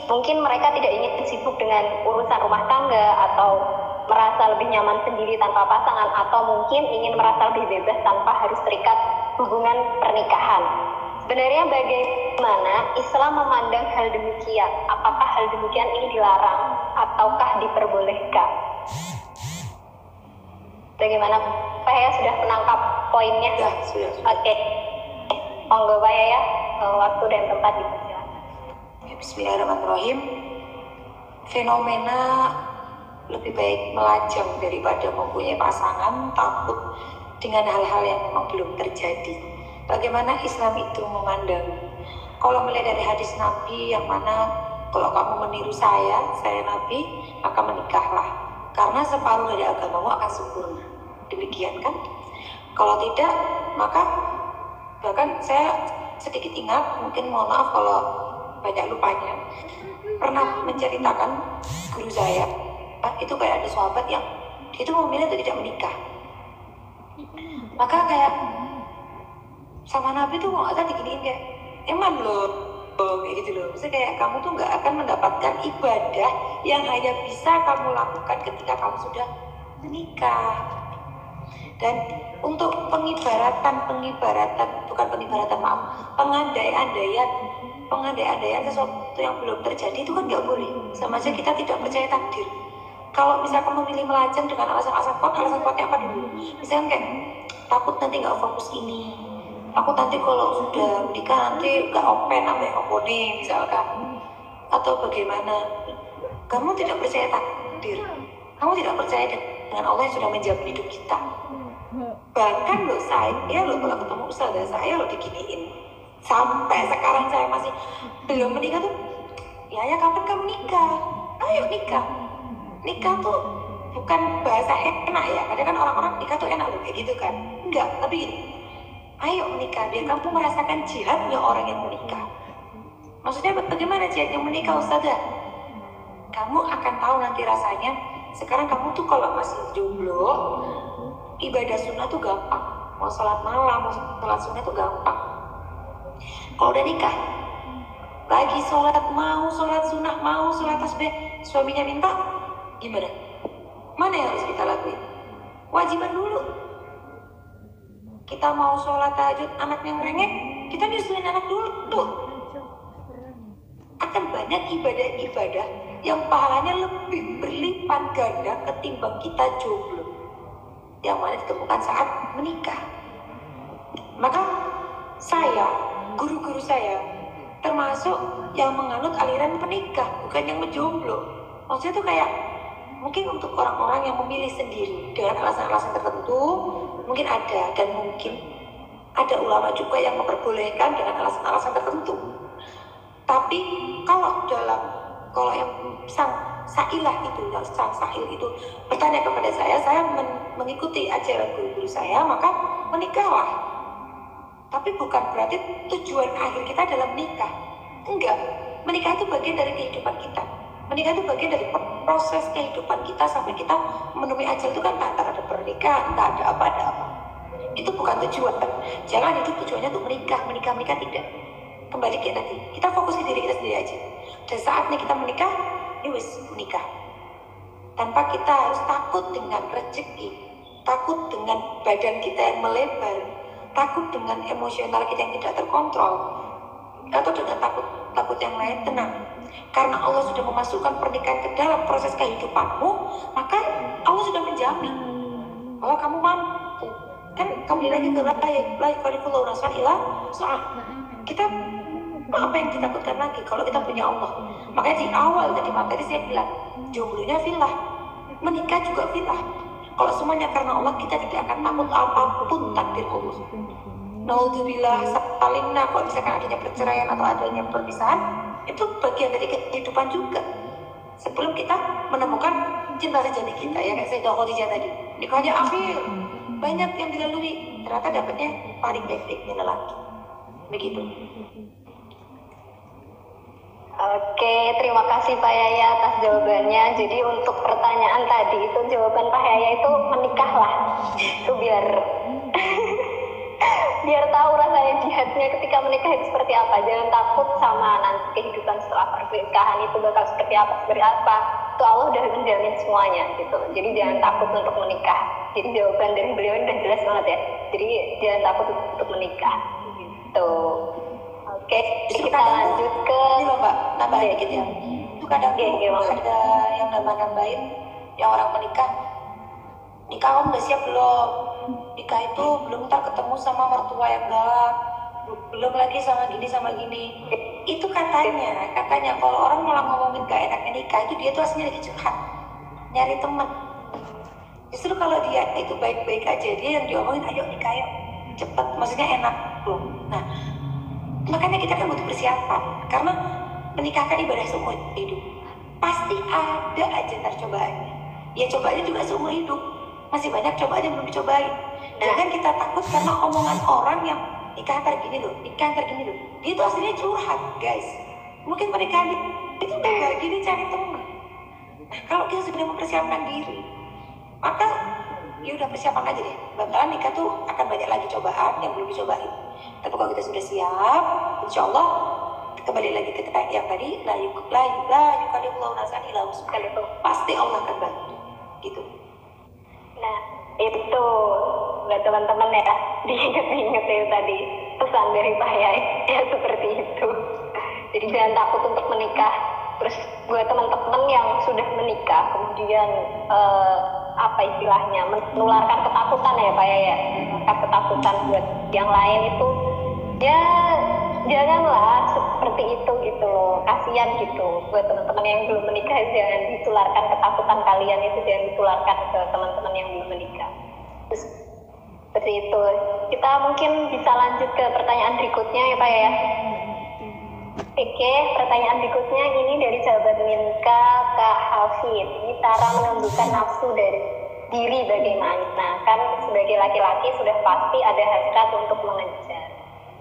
mungkin mereka tidak ingin sibuk dengan urusan rumah tangga, atau merasa lebih nyaman sendiri tanpa pasangan, atau mungkin ingin merasa lebih bebas tanpa harus terikat hubungan pernikahan. Sebenarnya bagaimana Islam memandang hal demikian? Apakah hal demikian ini dilarang ataukah diperbolehkan? Bagaimana Pak ya, sudah menangkap poinnya? Ya, sudah. Oke. Monggo Pak ya, waktu dan tempat dipersilakan. Bismillahirrahmanirrahim. Fenomena lebih baik melajang daripada mempunyai pasangan, takut dengan hal-hal yang memang belum terjadi. Bagaimana Islam itu memandang? Kalau melihat dari hadis Nabi yang mana kalau kamu meniru saya Nabi, maka menikahlah. Karena separuh dari agamamu akan sempurna. Demikian kan? Kalau tidak, maka bahkan saya sedikit ingat, mungkin mohon maaf kalau banyak lupanya, pernah menceritakan guru saya, itu kayak ada sahabat yang itu memilih untuk tidak menikah. Maka kayak sama Nabi tuh nggak akan diginiin kayak eman loh, kayak gitu loh. Maksudnya kayak kamu tuh nggak akan mendapatkan ibadah yang hanya bisa kamu lakukan ketika kamu sudah menikah. Dan untuk pengandai-andaian sesuatu yang belum terjadi itu kan nggak boleh. Sama aja kita tidak percaya takdir. Kalau misalkan memilih melajang dengan alasan kuatnya apa dulu? Misalkan kayak takut nanti nggak fokus ini, aku nanti kalau sudah menikah nanti nggak open sampai opone misalkan, atau bagaimana? Kamu tidak percaya takdir, kamu tidak percaya dengan Allah yang sudah menjamin hidup kita. Bahkan loh saya loh kalau ketemu ustazah saya loh diginiin, sampai sekarang saya masih belum menikah tuh. Ya kapan kamu nikah? Ayo nikah. Nikah tuh bukan bahasa enak ya. Kadang kan orang-orang nikah tuh enak loh kayak gitu kan. Enggak, tapi gini, ayo menikah biar kamu merasakan jihadnya orang yang menikah. Maksudnya bagaimana jihadnya menikah ustazah? Kamu akan tahu nanti rasanya. Sekarang kamu tuh kalau masih jomblo, ibadah sunnah tuh gampang. Mau sholat malam, mau sholat sunnah tuh gampang. Kalau udah nikah, lagi sholat mau, sholat sunnah mau, sholat tasbih, suaminya minta, gimana? Mana yang harus kita lakuin? Wajiban dulu. Kita mau sholat tahajud, anaknya ngerengek, kita nyusulin anak dulu tuh. Akan banyak ibadah-ibadah yang pahalanya lebih berlipat ganda ketimbang kita jomblo, yang mana ditemukan saat menikah. Maka saya, guru-guru saya termasuk yang menganut aliran penikah, bukan yang menjomblo. Maksudnya tuh kayak mungkin untuk orang-orang yang memilih sendiri dengan alasan-alasan tertentu, mungkin ada, dan mungkin ada ulama juga yang memperbolehkan dengan alasan-alasan tertentu. Tapi kalau yang sang sa'ilah itu, yang sang sa'il itu bertanya kepada saya mengikuti ajaran guru-guru saya, maka menikahlah. Tapi bukan berarti tujuan akhir kita adalah menikah. Enggak, menikah itu bagian dari kehidupan kita. Menikah itu bagian dari proses kehidupan kita sampai kita menemui ajal. Itu kan tak ada pernikahan, tak ada apa. Itu bukan tujuan. Jangan itu tujuannya untuk menikah tidak. Kembali ke tadi, kita fokus ke diri kita sendiri aja. Dan saatnya kita menikah, menikah. Tanpa kita harus takut dengan rezeki, takut dengan badan kita yang melebar, takut dengan emosional kita yang tidak terkontrol, atau dengan takut yang lain. Tenang, karena Allah sudah memasukkan pernikahan ke dalam proses kehidupanmu, maka Allah sudah menjamin bahwa kamu mampu. Kan kembali lagi ke la yukallifu Allahu nafsan illa wus'aha. Kita Apa yang ditakutkan lagi kalau kita punya Allah? Makanya di awal tadi materi saya bilang, jomblonya filah, menikah juga filah. Kalau semuanya karena Allah, kita tidak akan takut apapun takdir Allah. Naudzubillah, salimna, kalau misalkan adanya perceraian atau adanya perpisahan, itu bagian dari kehidupan juga. Sebelum kita menemukan cinta sejati kita, ya kayak Sayyidah Khadijah tadi, nikahnya akhir, banyak yang dilalui, ternyata dapatnya paling baik-baiknya lelaki. Begitu. Oke, terima kasih Pak Yaya atas jawabannya. Jadi untuk pertanyaan tadi itu jawaban Pak Yaya itu menikahlah. Itu biar biar tahu rasanya jihadnya ketika menikah itu seperti apa. Jangan takut sama nanti kehidupan setelah pernikahan itu bakal seperti apa. Itu Allah udah menjamin semuanya gitu. Jadi jangan takut untuk menikah. Jadi jawaban dari beliau ini udah jelas banget ya. Jadi jangan takut untuk menikah. Gitu. Oke, kita lanjut ke ini loh Mbak, nambahin dikit ya. Itu kadang ada yang nambahin yang orang menikah, nikah kamu udah siap belum? Nikah itu belum ntar ketemu sama mertua yang galak, belum lagi sama gini. Itu katanya kalau orang malah ngomongin gak enaknya nikah, itu dia tuh aslinya lagi curhat, nyari temen. Justru kalau dia itu baik-baik aja, dia yang diomongin ayo nikah yuk, cepet, maksudnya enak belum. Nah, makanya kita kan butuh persiapan, karena menikah kan ibadah seumur hidup. Pasti ada aja ntar cobaannya. Ya cobaannya juga seumur hidup. Masih banyak cobaannya belum dicobain. Jangan kita takut karena omongan orang yang nikah ntar gini loh. Dia tuh aslinya curhat, guys. Mungkin pernikahan itu gagal gini cari teman. Nah, kalau kita sudah mempersiapkan diri, maka ya udah persiapan aja deh. Bakalan nikah tuh akan banyak lagi cobaan yang belum dicobain. Tapi kalau kita sudah siap, insya Allah kembali lagi ke yang tadi, la yukallifullahu nafsan illa wus'aha, pasti Allah akan bantu, gitu. Nah, itu buat teman-teman ya, diinget-inget ya tadi pesan dari Pak Yai ya seperti itu. Jadi jangan takut untuk menikah. Terus buat teman-teman yang sudah menikah, kemudian apa istilahnya, menularkan ketakutan ya Pak Yai, menularkan ketakutan buat yang lain itu, ya janganlah seperti itu gitu loh, kasihan gitu buat teman-teman yang belum menikah. Jangan ditularkan ketakutan kalian itu, jangan ditularkan ke teman-teman yang belum menikah. Terus seperti itu. Kita mungkin bisa lanjut ke pertanyaan berikutnya ya Pak ya. Oke, pertanyaan berikutnya ini dari sahabat Minka Kak Hafid. Ini cara menundukkan nafsu dari diri bagaimana? Nah, kan sebagai laki-laki sudah pasti ada hasrat untuk mengejar.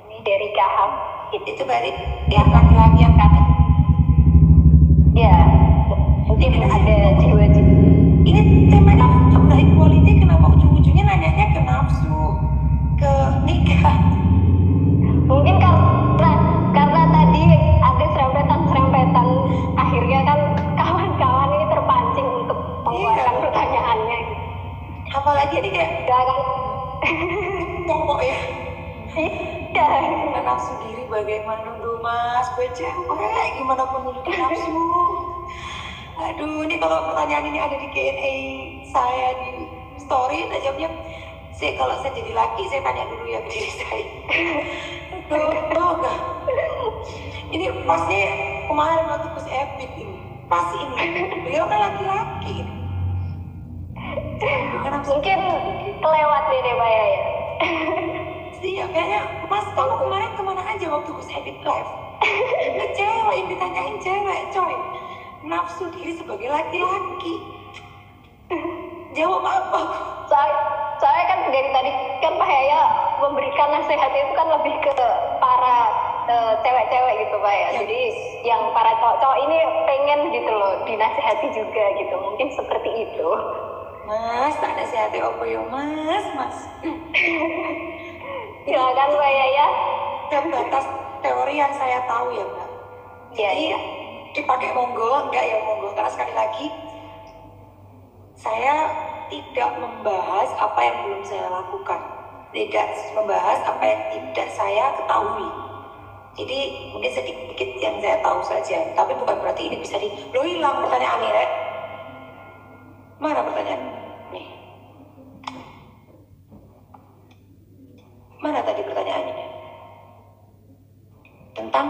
Ini dari Kak Hafid. Itu berarti yang laki-laki yang kata. Ya, mungkin ada jiwa-jiwa. Ini temanya udah equality, kenapa ujung-ujungnya nanyanya ke nafsu, ke nikah? Mungkin karena tadi ada serempetan, akhirnya kan kawan-kawan ini terpancing untuk mengeluarkan pertanyaannya. Apalagi ini kayak kan ngomong ya. Iya. Nafsu diri bagaimana dulu mas, gue cewek, gimana pun menunduki nafsu. Aduh, ini kalau pertanyaan ini ada di Q&A saya di story, nah jawabnya kalau saya jadi laki, saya tanya dulu ya ke diri saya. Enggak. Ini pasti kemarin waktu pas epic ini, pas ini, beliau kan laki-laki. Mungkin kelewat deh Pak ya. Iya, kayaknya mas kamu kemarin kemana aja waktu pas epic live? Cewek yang ditanyain cewek, coy. Nafsu diri sebagai laki-laki. Jawab apa? Saya kan dari tadi kan Pak Yaya memberikan nasihat itu kan lebih ke para cewek-cewek gitu Pak ya. Jadi yang para cowok-cowok ini pengen gitu loh dinasihati juga gitu. Mungkin seperti itu. Mas, tak nasihati apa ya mas. Silakan Pak Yaya. Sebatas teori yang saya tahu ya Mbak. Iya. Dipakai monggo, enggak ya monggo. Karena sekali lagi saya tidak membahas apa yang belum saya lakukan, tidak membahas apa yang tidak saya ketahui. Jadi mungkin sedikit yang saya tahu saja, tapi bukan berarti ini bisa lo hilang pertanyaannya ya. Mana pertanyaan? Nih. Mana tadi pertanyaannya? Tentang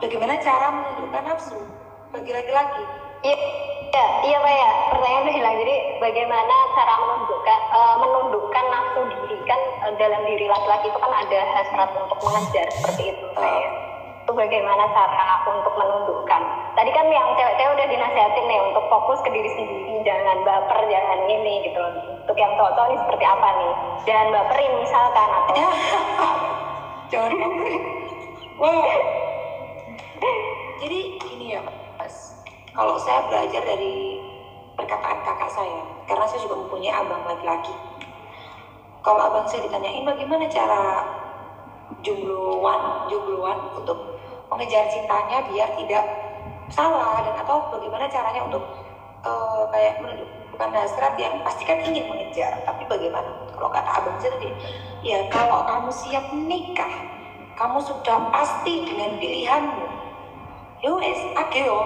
bagaimana cara menundukkan nafsu bagi laki-laki. Iya Pak ya. Pertanyaan udah hilang. Jadi bagaimana cara menundukkan nafsu diri kan dalam diri laki-laki itu kan ada hasrat untuk mengejar seperti itu Pak ya. Itu bagaimana cara untuk menundukkan? Tadi kan yang cewek-cewek udah dinasihatin nih untuk fokus ke diri sendiri, jangan baper, jangan ini gitu loh. Untuk yang cowok-cowok ini seperti apa nih? Jangan baperin misalkan atau Jangan baperin. Wow. Jadi ini ya Mas, kalau saya belajar dari perkataan kakak saya, karena saya juga mempunyai abang laki-laki. Kalau abang saya ditanyain bagaimana cara jombloan untuk mengejar cintanya biar tidak salah, dan atau bagaimana caranya untuk kayak menunjukkan hasrat yang pasti kan ingin mengejar, tapi bagaimana? Kalau kata abang saya tadi, ya kalau kamu siap menikah, kamu sudah pasti dengan pilihanmu, ya wes, ayo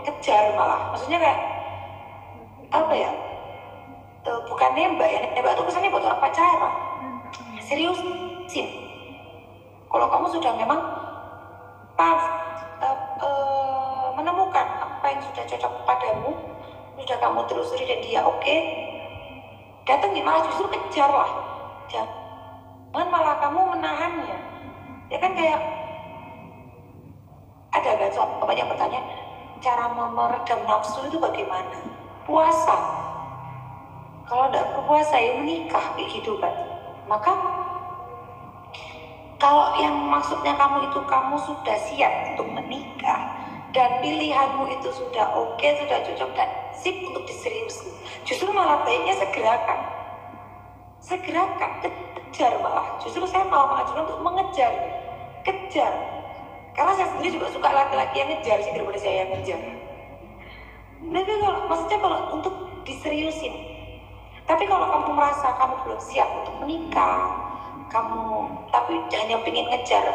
kejar. Malah maksudnya kayak apa ya, bukan nembak ya, nembak itu kesannya buat orang pacaran, seriusin. Kalau kamu sudah memang pas menemukan apa yang sudah cocok padamu, sudah kamu telusuri dan dia oke, datang malah justru kejar lah, jangan malah kamu menahannya. Ya kan kayak ada kan sobat yang bertanya cara meredam nafsu itu bagaimana? Puasa. Kalau tidak berpuasa ya menikah kayak gitu kan. Maka kalau yang maksudnya kamu itu kamu sudah siap untuk menikah dan pilihanmu itu sudah oke, sudah cocok dan sip untuk diseriusin, justru malah baiknya segerakan, kejar. Malah justru saya mau mengajukan untuk kejar, karena saya sendiri juga suka laki-laki yang ngejar sih daripada saya yang ngejar. Tapi kalau untuk diseriusin, tapi kalau kamu merasa kamu belum siap untuk menikah, kamu tapi hanya pengen ngejar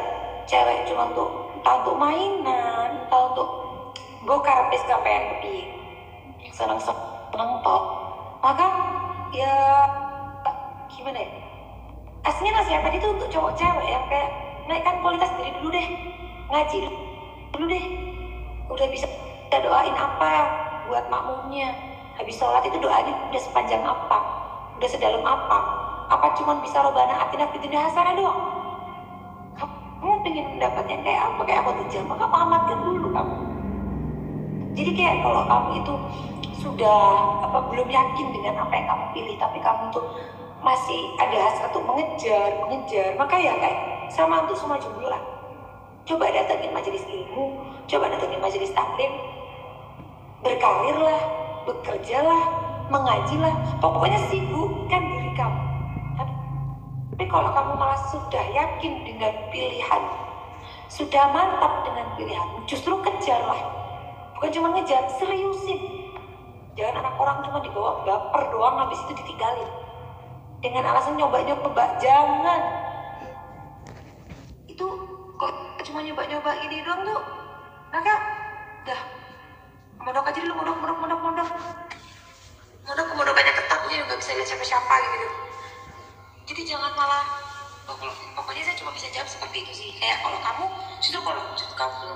cewek cuma untuk mainan, entah untuk bokar pes sampean lebih seneng tok, maka ya gimana ya, aslinya nasihat tadi itu untuk cowok cewek yang kayak naikkan kualitas diri dulu deh, ngaji dulu deh, udah bisa doain apa buat makmumnya, habis sholat itu doain udah sepanjang apa, udah sedalam apa cuma bisa robana atina fitinah hasanah doang. Kamu pengen mendapatnya kayak apa tujuan, maka amatkan dulu kamu. Jadi kayak kalau kamu itu sudah belum yakin dengan apa yang kamu pilih, tapi kamu tuh masih ada hasrat untuk mengejar, maka ya kayak sama untuk semua jomblo lah. Coba datangin majelis ilmu, coba datangin majelis taklim, berkarirlah, bekerjalah, mengajilah, pokoknya sibukkan diri kamu. Tapi kalau kamu malah sudah yakin dengan pilihan, sudah mantap dengan pilihan, justru kejarlah. Bukan cuma ngejar, seriusin. Jangan anak orang cuma dibawa baper doang, habis itu ditinggalin dengan alasan nyoba, jangan. Itu kok cuma nyoba ini doang tuh, maka udah mondok aja dulu, mondok banyak ketaknya, nggak bisa lihat siapa-siapa gitu. Jadi jangan malah, pokoknya saya cuma bisa jawab seperti itu sih. Kayak kalau kamu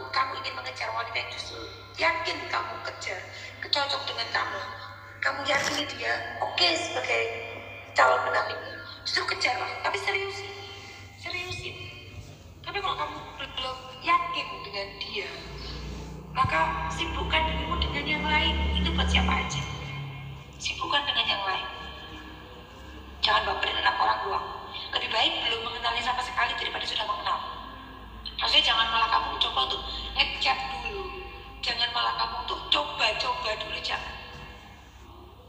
kamu ingin mengejar wanita yang justru yakin kamu kejar, kecocok dengan kamu yakini dia oke sebagai calon pendampingmu, justru kejar lah, tapi seriusin. Tapi kalau kamu belum yakin dengan dia, maka sibukkan dirimu dengan yang lain. Itu buat siapa aja, sibukkan dengan yang lain. Jangan baperin anak orang doang. Lebih baik belum mengenalnya sama sekali daripada sudah mengenal. Maksudnya jangan malah kamu coba untuk ngechat dulu, jangan malah kamu untuk coba dulu, jangan.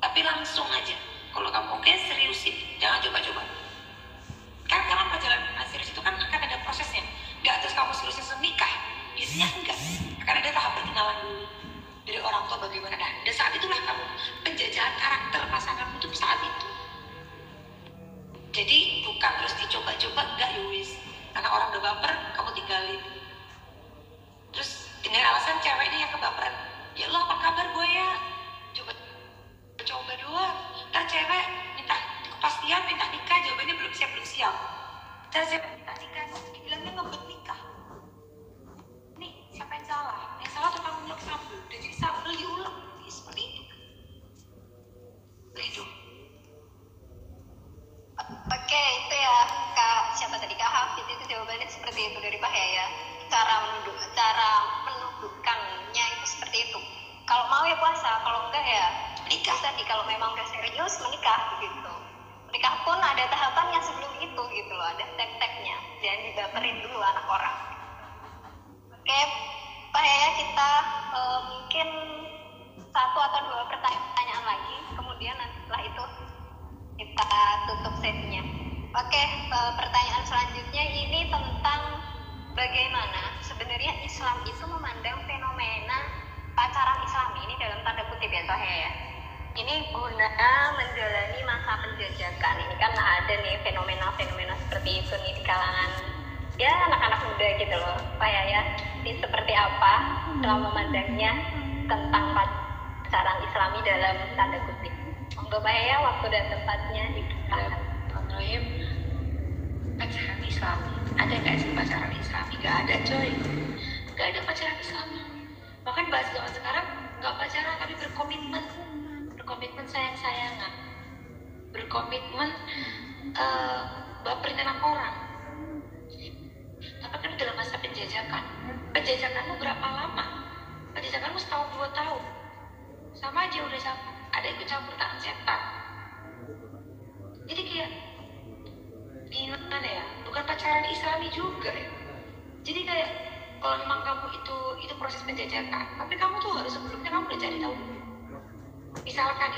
Tapi langsung aja. Kalau kamu oke, seriusin, jangan coba-coba. Karena perjalanan serius itu kan akan ada prosesnya. Nggak terus kamu serius menikah, biasanya enggak. Karena ada tahap perkenalan dulu dari orang tua bagaimana. Dan saat itulah kamu penjajahan karakter pasanganmu itu saat itu. Jadi bukan terus dicoba-coba, enggak Yuwis. Karena orang udah baper, kamu tinggalin. Terus dengan alasan ceweknya yang kebaperan, ya lo apa kabar gue ya? Coba doang. Ntar cewek minta kepastian, minta nikah, jawabannya belum siap. Ntar cewek minta nikah, dibilangnya ngebet nikah. Nih, siapa yang salah. Yang salah tukang nyelok sambel, udah jadi sambel diulek, seperti itu. Itu. Oke, itu ya Kak, siapa tadi Kak Hafid, itu jawabannya seperti itu dari Pak Yaya. Cara menundukkannya itu seperti itu. Kalau mau ya puasa, kalau enggak ya Menikah. tadi kalau memang udah serius menikah gitu. Menikah pun ada tahapannya sebelum itu gitu loh, ada step-stepnya. Jangan dibaperin dulu anak orang. Oke, Pak Yaya, kita mungkin 1 atau 2 pertanyaan lagi, kemudian nanti setelah itu kita tutup sesinya. Oke, pertanyaan selanjutnya ini tentang bagaimana sebenarnya Islam itu memandang fenomena pacaran Islami ini dalam tanda kutip ya Pak ya. Ini guna menjalani masa penjajakan. Ini kan ada nih fenomena-fenomena seperti itu nih di kalangan ya anak-anak muda gitu loh Pak ya. Ini seperti apa dalam memandangnya tentang pacaran Islami dalam tanda kutip. Untuk Pak Yaya, waktu dan tempatnya dipersilakan. Rahim, pacaran Islami. Ada nggak sih pacaran Islami? Nggak ada coy. Nggak ada pacaran Islami. Bahkan bahas zaman sekarang nggak pacaran tapi berkomitmen. Berkomitmen sayang-sayangan. Berkomitmen baperin anak orang. Tapi kan dalam masa penjajakan. Penjajakanmu berapa lama? Penjajakanmu setahun 2 tahun. Sama aja udah ada ikut campur tangan setan. Jadi kayak gimana ya, bukan pacaran Islami juga ya. Jadi kayak kalau memang kamu itu proses penjajakan, tapi kamu tuh harus sebelumnya kamu udah cari tahu. Misalkan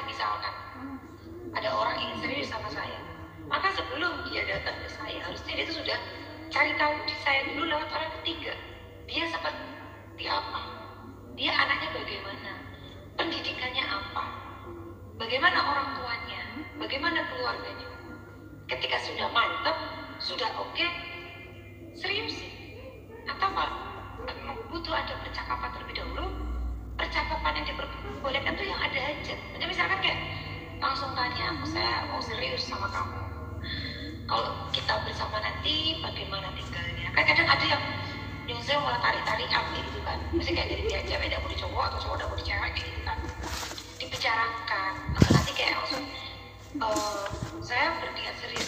ada orang ingin serius sama saya, maka sebelum dia datang ke saya harusnya dia tuh sudah cari tahu di saya dulu lewat orang ketiga. Dia seperti apa, dia anaknya bagaimana, pendidikannya apa, bagaimana orang tuanya, bagaimana keluarganya. Ketika sudah mantap, sudah oke, serius sih. Atau butuh ada percakapan terlebih dahulu. Percakapan yang diperbolehkan tuh yang ada aja. Misalkan kayak langsung tanya, saya mau serius sama kamu. Kalau kita bersama nanti, bagaimana tinggalnya? Kan kadang ada yang saya malah tarik-tarikan gitu kan. Maksudnya kayak dari dia cewek udah mau di cowok atau cowok udah mau di cewek gitu kan. Dibicarakan, atau nanti kayak langsung saya berniat serius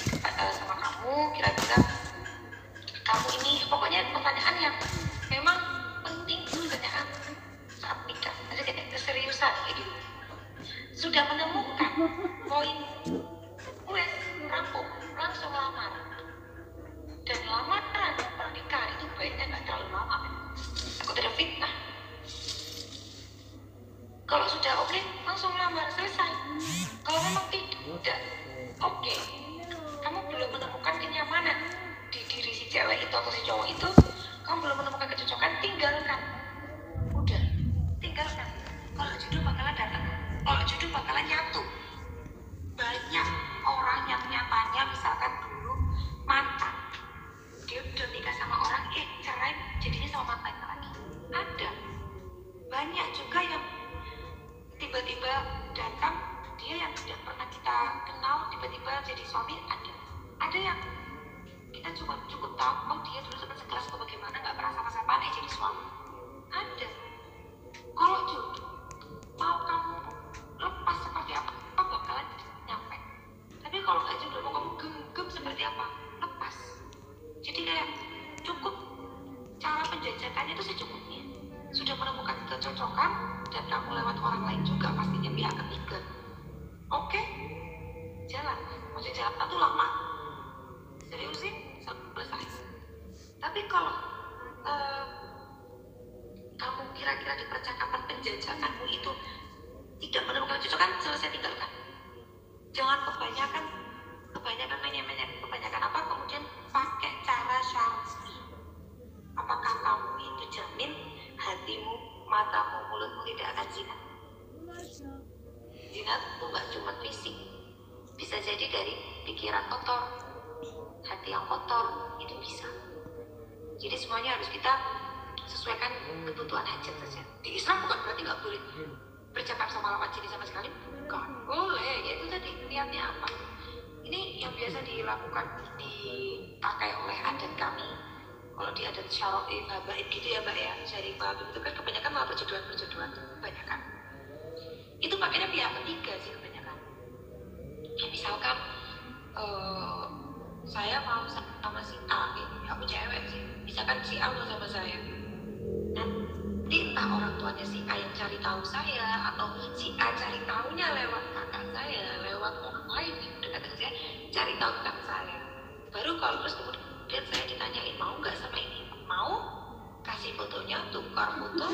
sama kamu, kira-kira kamu ini, pokoknya pertanyaan yang memang penting ditanyakan saat nikah. Maksudnya kayak keseriusan gitu. Sudah menemukan poin, wes rampung, langsung lamar. Dan lamaran pernikahan itu baiknya nggak terlalu lama. Aku tidak fitnah. Kalau sudah oke, langsung lamar, selesai. Kalau memang tidak oke, kamu belum menemukan kenyamanan di diri si cewek itu atau si cowok itu, kamu belum menemukan kecocokan, tinggalkan. Udah, tinggalkan. Kalau jodoh bakalan datang, kalau jodoh bakalan nyatu. Banyak orang yang nyatanya misalkan dulu mantan, dia udah nikah sama orang, cerai jadinya sama mantannya lagi. Ada. Banyak juga yang tiba-tiba datang, dia yang tidak pernah kita kenal tiba-tiba jadi suami. Ada yang kita cukup tahu, oh dia dulu sempat sekelas atau bagaimana, nggak pernah sama-sama jadi suami. Ada. Kalau jodoh mau kamu lepas seperti apa bakalan nyampe. Tapi kalau nggak jodoh mau kamu genggam seperti apa, lepas. Jadi kayak cukup cara penjajakannya itu secukupnya. Sudah menemukan kecocokan dan kamu lewat orang lain juga pastinya pihak ketiga. Oke, jalan. Maksudnya jalan itu lama. Seriusin, selesai. Tapi kalau kamu kira-kira di percakapan penjajakanmu itu tidak menemukan kecocokan, selesai, tinggalkan. Jangan kebanyakan apa, kemudian pakai cara syar'i. Apakah kamu itu jamin hatimu, matamu, mulutmu tidak akan zina? Zina itu nggak cuma fisik, bisa jadi dari pikiran kotor, hati yang kotor, itu bisa. Jadi semuanya harus kita sesuaikan kebutuhan hajat saja. Di Islam bukan berarti nggak boleh bercakap sama lawan jenis sama sekali, bukan. Boleh, yaitu tadi niatnya apa. Ini yang biasa dilakukan, dipakai oleh adat kami Kalau di adat syar'i habaib gitu ya Mbak ya, syarifah itu kan kebanyakan malah perjodohan kebanyakan. Itu pakainya pihak ketiga sih kebanyakan. Ya misalkan saya mau sama si A, aku cewek sih, misalkan si A mau sama saya, nanti entah orang tuanya si A yang cari tahu saya atau si A cari tahunya lewat kakak saya, lewat orang lain yang dekat dengan saya, cari tahu tentang saya. Baru kalau terus kemudian saya ditanyain mau nggak sama ini, mau, kasih fotonya, tukar foto,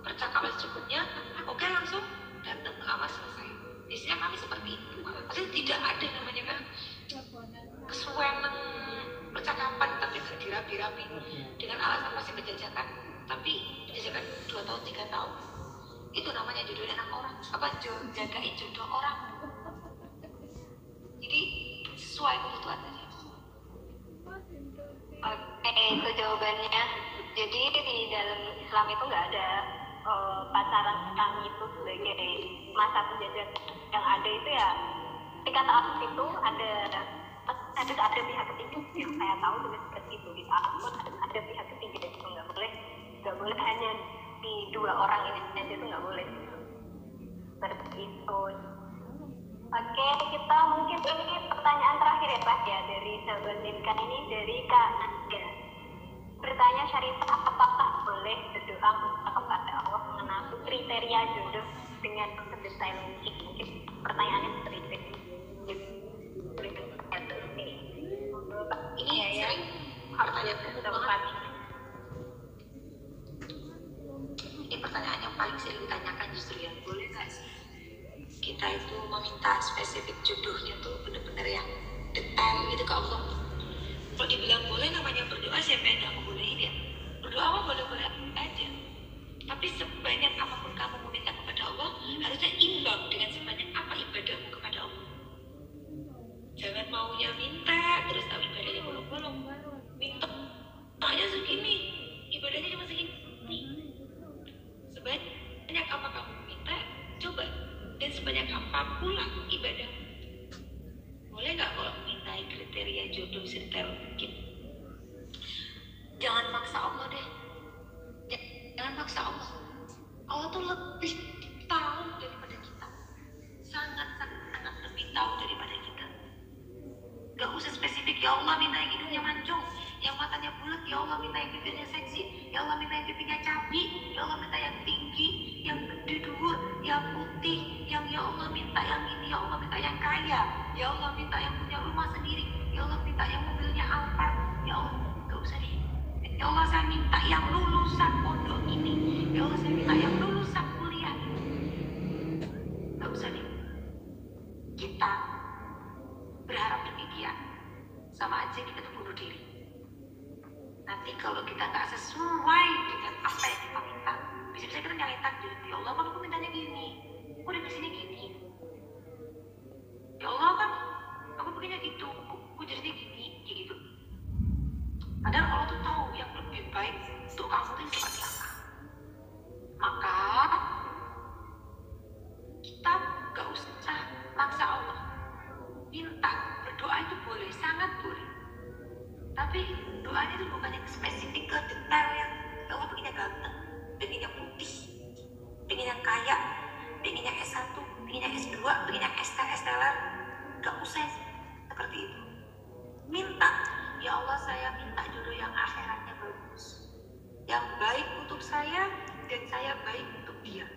percakapan secukupnya, oke langsung datang ke kamar selesai. Biasanya kami seperti itu. Maksudnya tidak ada namanya kan kesuwenang percakapan tapi nggak dirapi-rapi dengan alasan masih menjajakan, tapi menjajakan 2 tahun 3 tahun. Itu namanya jodoh anak orang, apa jagain jodoh orang. Jadi sesuai kebutuhan saja. Oke, itu jawabannya. Jadi di dalam Islam itu nggak ada pacaran kami itu sebagai masa penjajakan. Yang ada itu ya ketika taat itu ada pihak ketiga yang saya tahu juga seperti itu. Di taat pun ada pihak ketiga, itu nggak boleh hanya di 2 orang ini aja, itu nggak boleh seperti itu. Oke, kita mungkin ini pertanyaan terakhir ya Pak ya dari sahabat Linkan ini, dari Kak Nadia. Bertanya Syarifah, apakah boleh berdoa kepada Allah mengenai kriteria jodoh dengan sedetail mungkin? Pertanyaannya seperti itu. Ini ya sering pertanyaan Tempat. Ini pertanyaan yang paling sering ditanyakan justru ya, boleh nggak sih kita itu meminta spesifik jodohnya tuh bener-bener yang detail gitu ke Allah. Kalau dibilang boleh, namanya berdoa, siapa yang nggak ngebolehin ya? Berdoa mah boleh-boleh aja, tapi sebanyak apapun kamu meminta kepada Allah harusnya imbang dengan sebanyak apa ibadahmu kepada Allah. Jangan maunya minta terus tahu ibadahnya bolong-bolong. Minta aja segini, ibadahnya cuma segini. Sebanyak apa kamu minta, coba, dan sebanyak apa pula ibadah. Boleh nggak kalau mintai kriteria jodoh sedetail mungkin? Jangan maksa Allah deh. Jangan maksa Allah. Allah tuh lebih tahu daripada kita. Sangat lebih tahu daripada kita. Gak usah spesifik, ya Allah minta yang hidungnya mancung, yang matanya bulat, ya Allah minta yang bibirnya seksi, ya Allah minta yang pipinya cabi, ya Allah minta yang tinggi, yang gede dhuwur, yang putih, yang ya Allah minta yang ini, ya Allah minta yang kaya, ya Allah minta yang punya rumah sendiri, ya Allah minta yang mobilnya Alphard, ya Allah gak usah deh. Ya Allah saya minta yang lulusan pondok ini, ya Allah saya minta yang lulusan kuliah ini. Gak usah deh. Kita berharap demikian, sama aja kita tuh bunuh diri. Nanti kalau kita nggak sesuai dengan apa yang kita minta, bisa-bisa kita nyalain takdir. Ya Allah kan aku mintanya gini, aku udah kesini gini. Ya Allah kan aku pengennya gitu, aku jadinya gini, kayak gitu. Padahal Allah tuh tahu yang lebih baik untuk kamu tuh seperti apa. Maka kita nggak usah maksa Allah. Minta, berdoa itu boleh, sangat boleh. Tapi doanya itu bukan yang spesifik ke detail yang Allah pengennya ganteng, pengennya putih, pengennya kaya, pengennya S1, pengennya S2, pengennya ST-STLR. Gak usah seperti itu. Minta, ya Allah saya minta jodoh yang akhiratnya bagus, yang baik untuk saya dan saya baik untuk dia.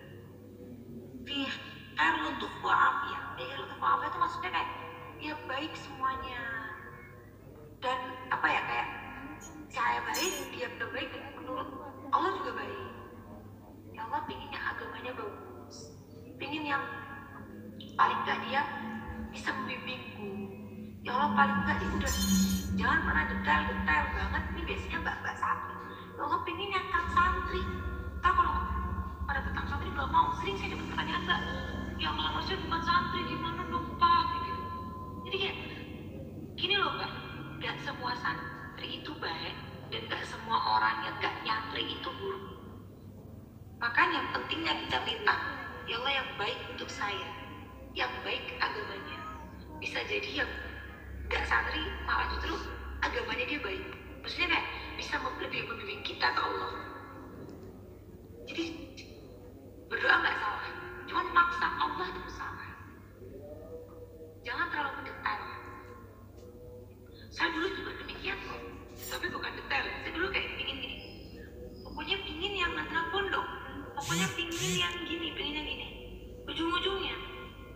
Fiha lutuf wa afiyah. Fiha lutuf wa afiyah itu maksudnya kayak ya baik semuanya, dan apa ya, kayak saya baik, dia baik, dan menurut Allah juga baik. Ya Allah pengennya agamanya bagus, pengen yang paling gak dia bisa membimbingku. Ya Allah paling gak dia udah jangan pernah detail banget. Ini biasanya mbak-mbak santri. Ya Allah pengen yang kang santri. Ntar kalau pada petang santri gak mau, sering saya dapat pertanyaan mbak, ya Allah maksudnya bukan santri, gimana dong pak, gitu. Jadi kayak gini loh mbak, gak semua santri itu baik, dan gak semua orang yang gak nyantri itu buruk. Makanya pentingnya kita minta, ya Allah yang baik untuk saya, yang baik agamanya. Bisa jadi yang gak santri malah justru agamanya dia baik. Maksudnya kayak bisa lebih membimbing kita ke Allah. Jadi berdoa nggak salah, cuman maksa Allah itu salah. Jangan terlalu mendetail. Saya dulu juga demikian kok, tapi bukan detail. Saya dulu kayak pingin gini, pokoknya pingin yang anak pondok, pokoknya pingin yang gini, pingin yang gini. Ujung-ujungnya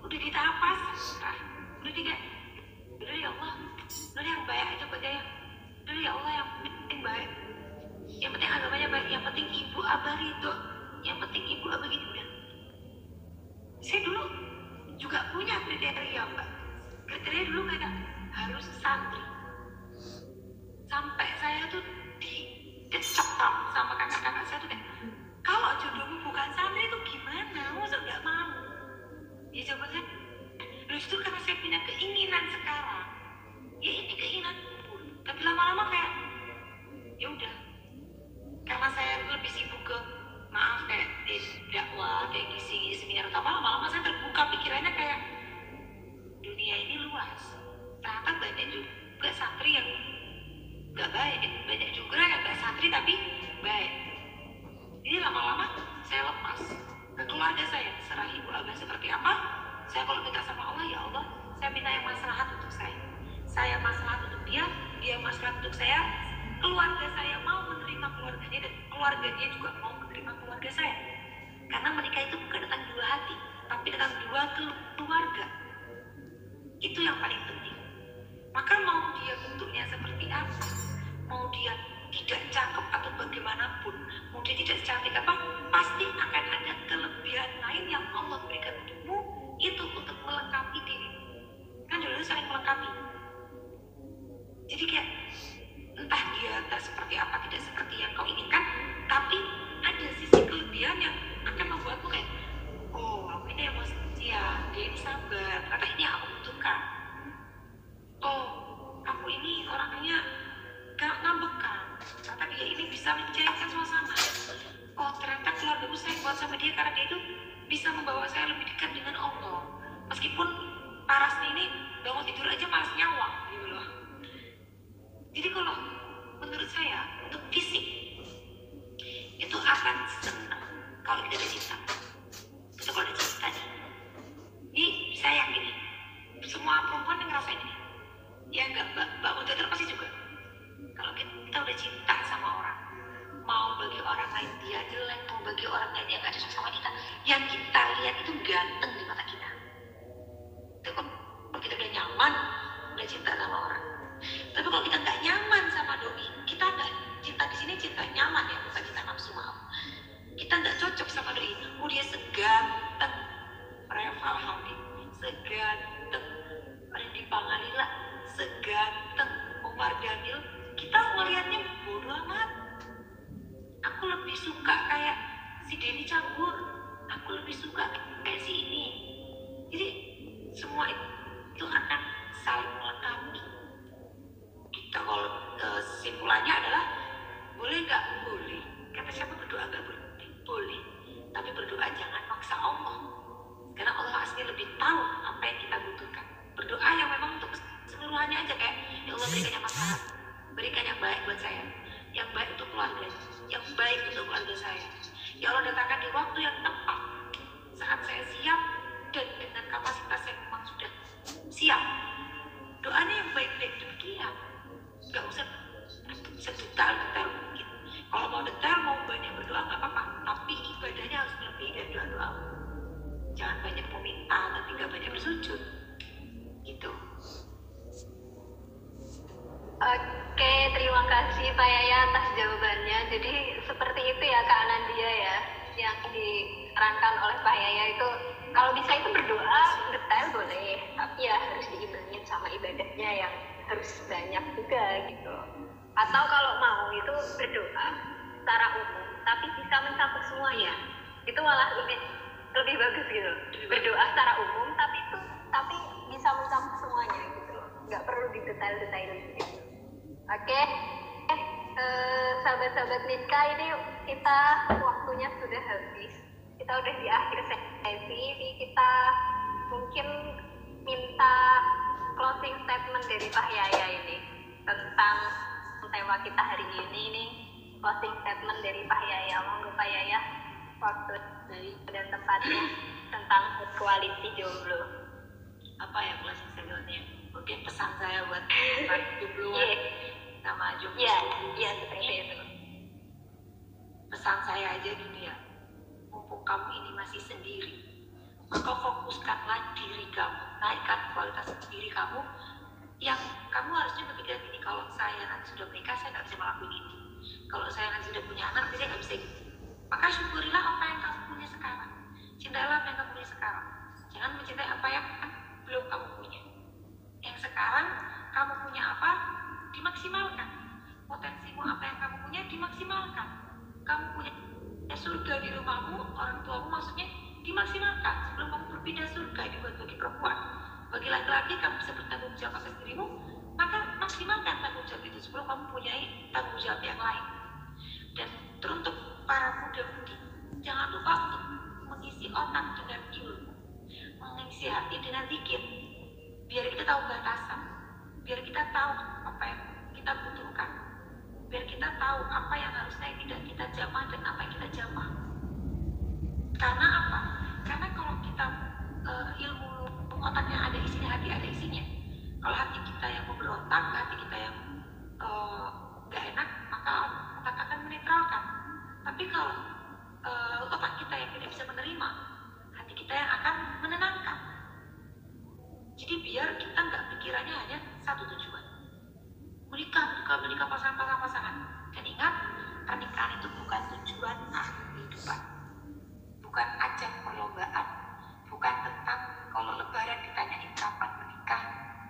udah di tahap pasrah, udah kayak, udah ya Allah, udah yang baik aja buat saya. Udah ya Allah yang penting baik, yang penting agamanya baik, yang penting ibu abah ridho, yang penting ibu abah gini udah. Saya dulu juga punya kriteria mbak, kriteria dulu kayak harus santri. Sampai saya tuh dicap sama kakak-kakak saya tuh kayak, kalau jodohmu bukan santri itu gimana? Masa nggak mau? Ya jawabannya, justru karena saya punya keinginan sekarang, ya ini keinginan pun. Tapi lama-lama kayak, ya udah, karena saya lebih sibuk ke maaf kayak dakwah, kayak ngisi seminar utama, lama-lama saya terbuka pikirannya kayak dunia ini luas. Ternyata banyak juga santri yang gak baik, banyak juga yang gak santri tapi baik. Jadi lama-lama saya lepas ke keluarga saya, serah ibu abah seperti apa. Saya kalau minta sama Allah, ya Allah, saya minta yang maslahat untuk saya maslahat untuk dia maslahat untuk saya. Keluarga saya mau menerima keluarganya dan keluarga dia juga mau menerima keluarga saya. Karena menikah itu bukan tentang dua hati, tapi tentang dua keluarga. Itu yang paling penting. Maka mau dia bentuknya seperti apa, mau dia tidak cakep atau bagaimanapun, mau dia tidak cantik apa, pasti akan ada kelebihan lain yang Allah berikan untukmu, itu untuk melengkapi dirimu. Kan dulu saling melengkapi. Jadi kayak entah dia seperti apa, tidak seperti yang kau inginkan, tapi ada sisi kelebihan yang akan membuatmu kayak, oh aku ini emosi, dia ini sabar, ternyata ini yang aku butuhkan. Oh aku ini orangnya gak ngambekan, ternyata dia ini bisa mencairkan suasana. Oh ternyata keluargaku saya buat sama dia karena dia itu bisa membawa saya lebih dekat dengan Allah. Meskipun parasnya ini bangun tidur aja malas nyawang gitu loh. Jadi kalau menurut saya untuk fisik itu akan senang kalau kita ada cinta. Itu kalau ada cinta nih. Ini saya yakin nih, semua perempuan yang ngerasain ini. Ya enggak, mbak moderator pasti juga. Kalau kita udah cinta sama orang, mau bagi orang lain dia jelek, mau bagi orang lain dia nggak cocok sama kita, yang kita lihat itu ganteng di mata kita. Itu kalau kita udah nyaman, udah cinta sama orang. Tapi kalau kita nggak nyaman sama doi, kita nggak cinta di sini cinta nyaman ya, bukan cinta nafsu, maaf. Kita nggak cocok sama doi, dia seganteng Reval Hamid, seganteng Randy Pangalila, seganteng Umar Daniel, kita ngelihatnya bodoh amat. Aku lebih suka kayak si Denny Cagur, aku lebih suka kayak si ini. Jadi semua itu akan saling melengkapi. Kita kalau simpulannya adalah boleh nggak? Boleh. Kata siapa berdoa nggak boleh? Boleh. Tapi berdoa jangan maksa Allah, karena Allah asli lebih tahu apa yang kita butuhkan. Berdoa yang memang untuk keseluruhannya aja, kayak ya Allah berikan yang maslahat, berikan yang baik buat saya, yang baik untuk keluarga, yang baik untuk keluarga saya. Ya Allah datangkan di waktu yang tepat, saat saya siap dan dengan kapasitas yang memang sudah siap. Doanya yang baik-baik demikian, nggak usah sedetail-detail mungkin. Kalau mau detail, mau banyak berdoa nggak apa-apa, tapi ibadahnya harus lebih dari doa-doa. Jangan banyak meminta tapi nggak banyak bersujud, gitu. Oke, terima kasih Pak Yaya atas jawabannya. Jadi seperti itu ya Kak Anandia ya, yang disarankan oleh Pak Yaya itu kalau bisa itu berdoa detail boleh, tapi ya harus diimbangi sama ibadahnya yang harus banyak juga gitu. Atau kalau mau itu berdoa secara umum, tapi bisa mencakup semuanya. Itu malah lebih bagus gitu. Berdoa secara umum, tapi bisa mencakup semuanya gitu. Nggak perlu didetail-detailin gitu. Oke, sahabat-sahabat Niska, ini kita waktunya sudah habis. Kita udah di akhir sesi, ini kita mungkin minta closing statement dari Pak Yaya ini tentang tema kita hari ini nih, closing statement dari Pak Yaya. Monggo Pak Yaya, waktu dan tempatnya tentang quality jomblo. Apa ya closing statementnya? Mungkin pesan saya buat jomblo sama jomblo. Iya seperti itu. Pesan saya aja gini ya, mumpung kamu ini masih sendiri, maka fokuskanlah diri kamu, naikkan kualitas diri kamu. Yang kamu harusnya berpikir gini, kalau saya nanti sudah menikah, saya nggak bisa melakukan ini. Kalau saya nanti sudah punya anak, saya nggak bisa gitu. Maka syukurilah apa yang kamu punya sekarang. Cintailah apa yang kamu punya sekarang. Jangan mencintai apa yang belum kamu punya. Yang sekarang kamu punya apa, dimaksimalkan. Potensimu apa yang kamu punya, dimaksimalkan. Kamu punya surga di rumahmu, orang tuamu maksudnya dimaksimalkan. Sebelum kamu berpindah surga dibuat bagi perempuan, bagi laki-laki kamu bisa bertanggung jawab atas dirimu, maka maksimalkan tanggung jawab itu sebelum kamu punyai tanggung jawab yang lain. Dan teruntuk para muda-mudi, jangan lupa untuk mengisi otak dengan ilmu, mengisi hati dengan zikir, biar kita tahu batasan, biar kita tahu apa yang kita butuhkan, biar kita tahu apa yang harusnya tidak kita jamah dan apa yang kita jamah. Karena apa? Karena kalau kita ilmu otaknya ada isinya, hati ada isinya. Kalau hati kita yang memberontak, hati kita yang gak enak, maka otak akan menetralkan. Tapi kalau otak kita yang tidak bisa menerima, hati kita yang akan menenangkan. Jadi biar kita nggak pikirannya hanya satu tujuan, menikah pasangan. Dan ingat, pernikahan itu bukan tujuan akhir kehidupan, bukan ajang perlombaan, bukan tentang kalau lebaran ditanyain kapan menikah,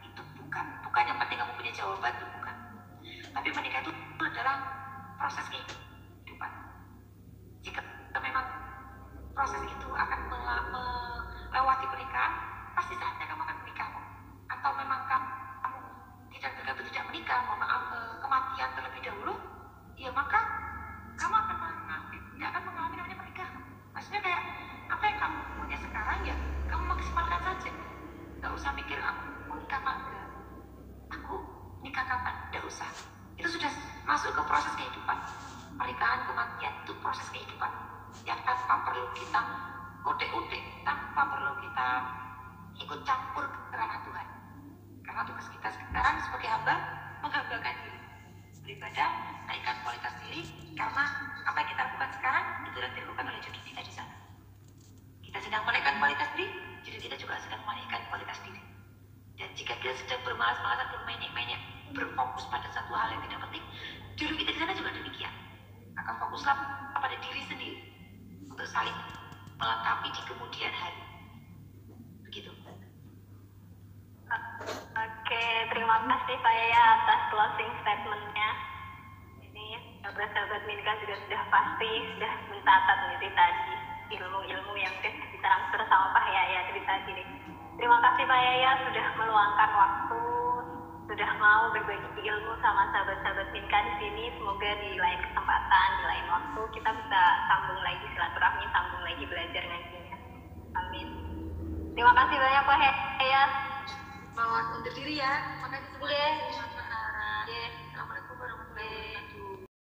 itu bukan yang penting kamu punya jawaban, itu bukan. Tapi menikah itu adalah proses kehidupan. Jika memang proses itu akan melewati pernikahan, pasti saatnya kamu akan menikah. Atau memang kamu tidak menikah, kematian terlebih dahulu, ya maka kamu akan mengalami namanya pernikahan. Maksudnya kayak apa yang kamu punya sekarang ya kamu maksimalkan saja. Gak usah mikir aku nikah apa enggak, aku nikah kapan, gak usah. Itu sudah masuk ke proses kehidupan. Pernikahan, kematian itu proses kehidupan yang tanpa perlu kita udik-udik, tanpa perlu kita ikut campur ke ranah Tuhan. Karena tugas kita sekarang sebagai hamba, menghambakan diri, beribadah, naikkan kualitas diri. Karena apa yang kita lakukan sekarang itu sudah dilakukan oleh jodoh kita di sana. Kita sedang menaikkan kualitas diri, jadi kita juga sedang menaikkan kualitas diri. Dan jika kita sedang bermalas-malasan, bermain-mainnya, berfokus pada satu hal yang tidak penting, jodoh kita di sana juga demikian. Maka fokuslah pada diri sendiri untuk saling melengkapi di kemudian hari. Begitu. Oke, terima kasih Pak Yaya atas closing statement-nya. Ini sahabat-sahabat Minka juga sudah pasti sudah mencatat nih tadi ilmu-ilmu yang sudah ditransfer sama Pak Yaya dari tadi nih. Terima kasih Pak Yaya sudah meluangkan waktu, sudah mau berbagi ilmu sama sahabat-sahabat Minka di sini. Semoga di lain kesempatan, di lain waktu kita bisa sambung lagi silaturahmi, sambung lagi belajar ngajinya. Amin. Terima kasih banyak Pak Yaya. Mohon undur diri ya. Makasih semuanya. Yeah.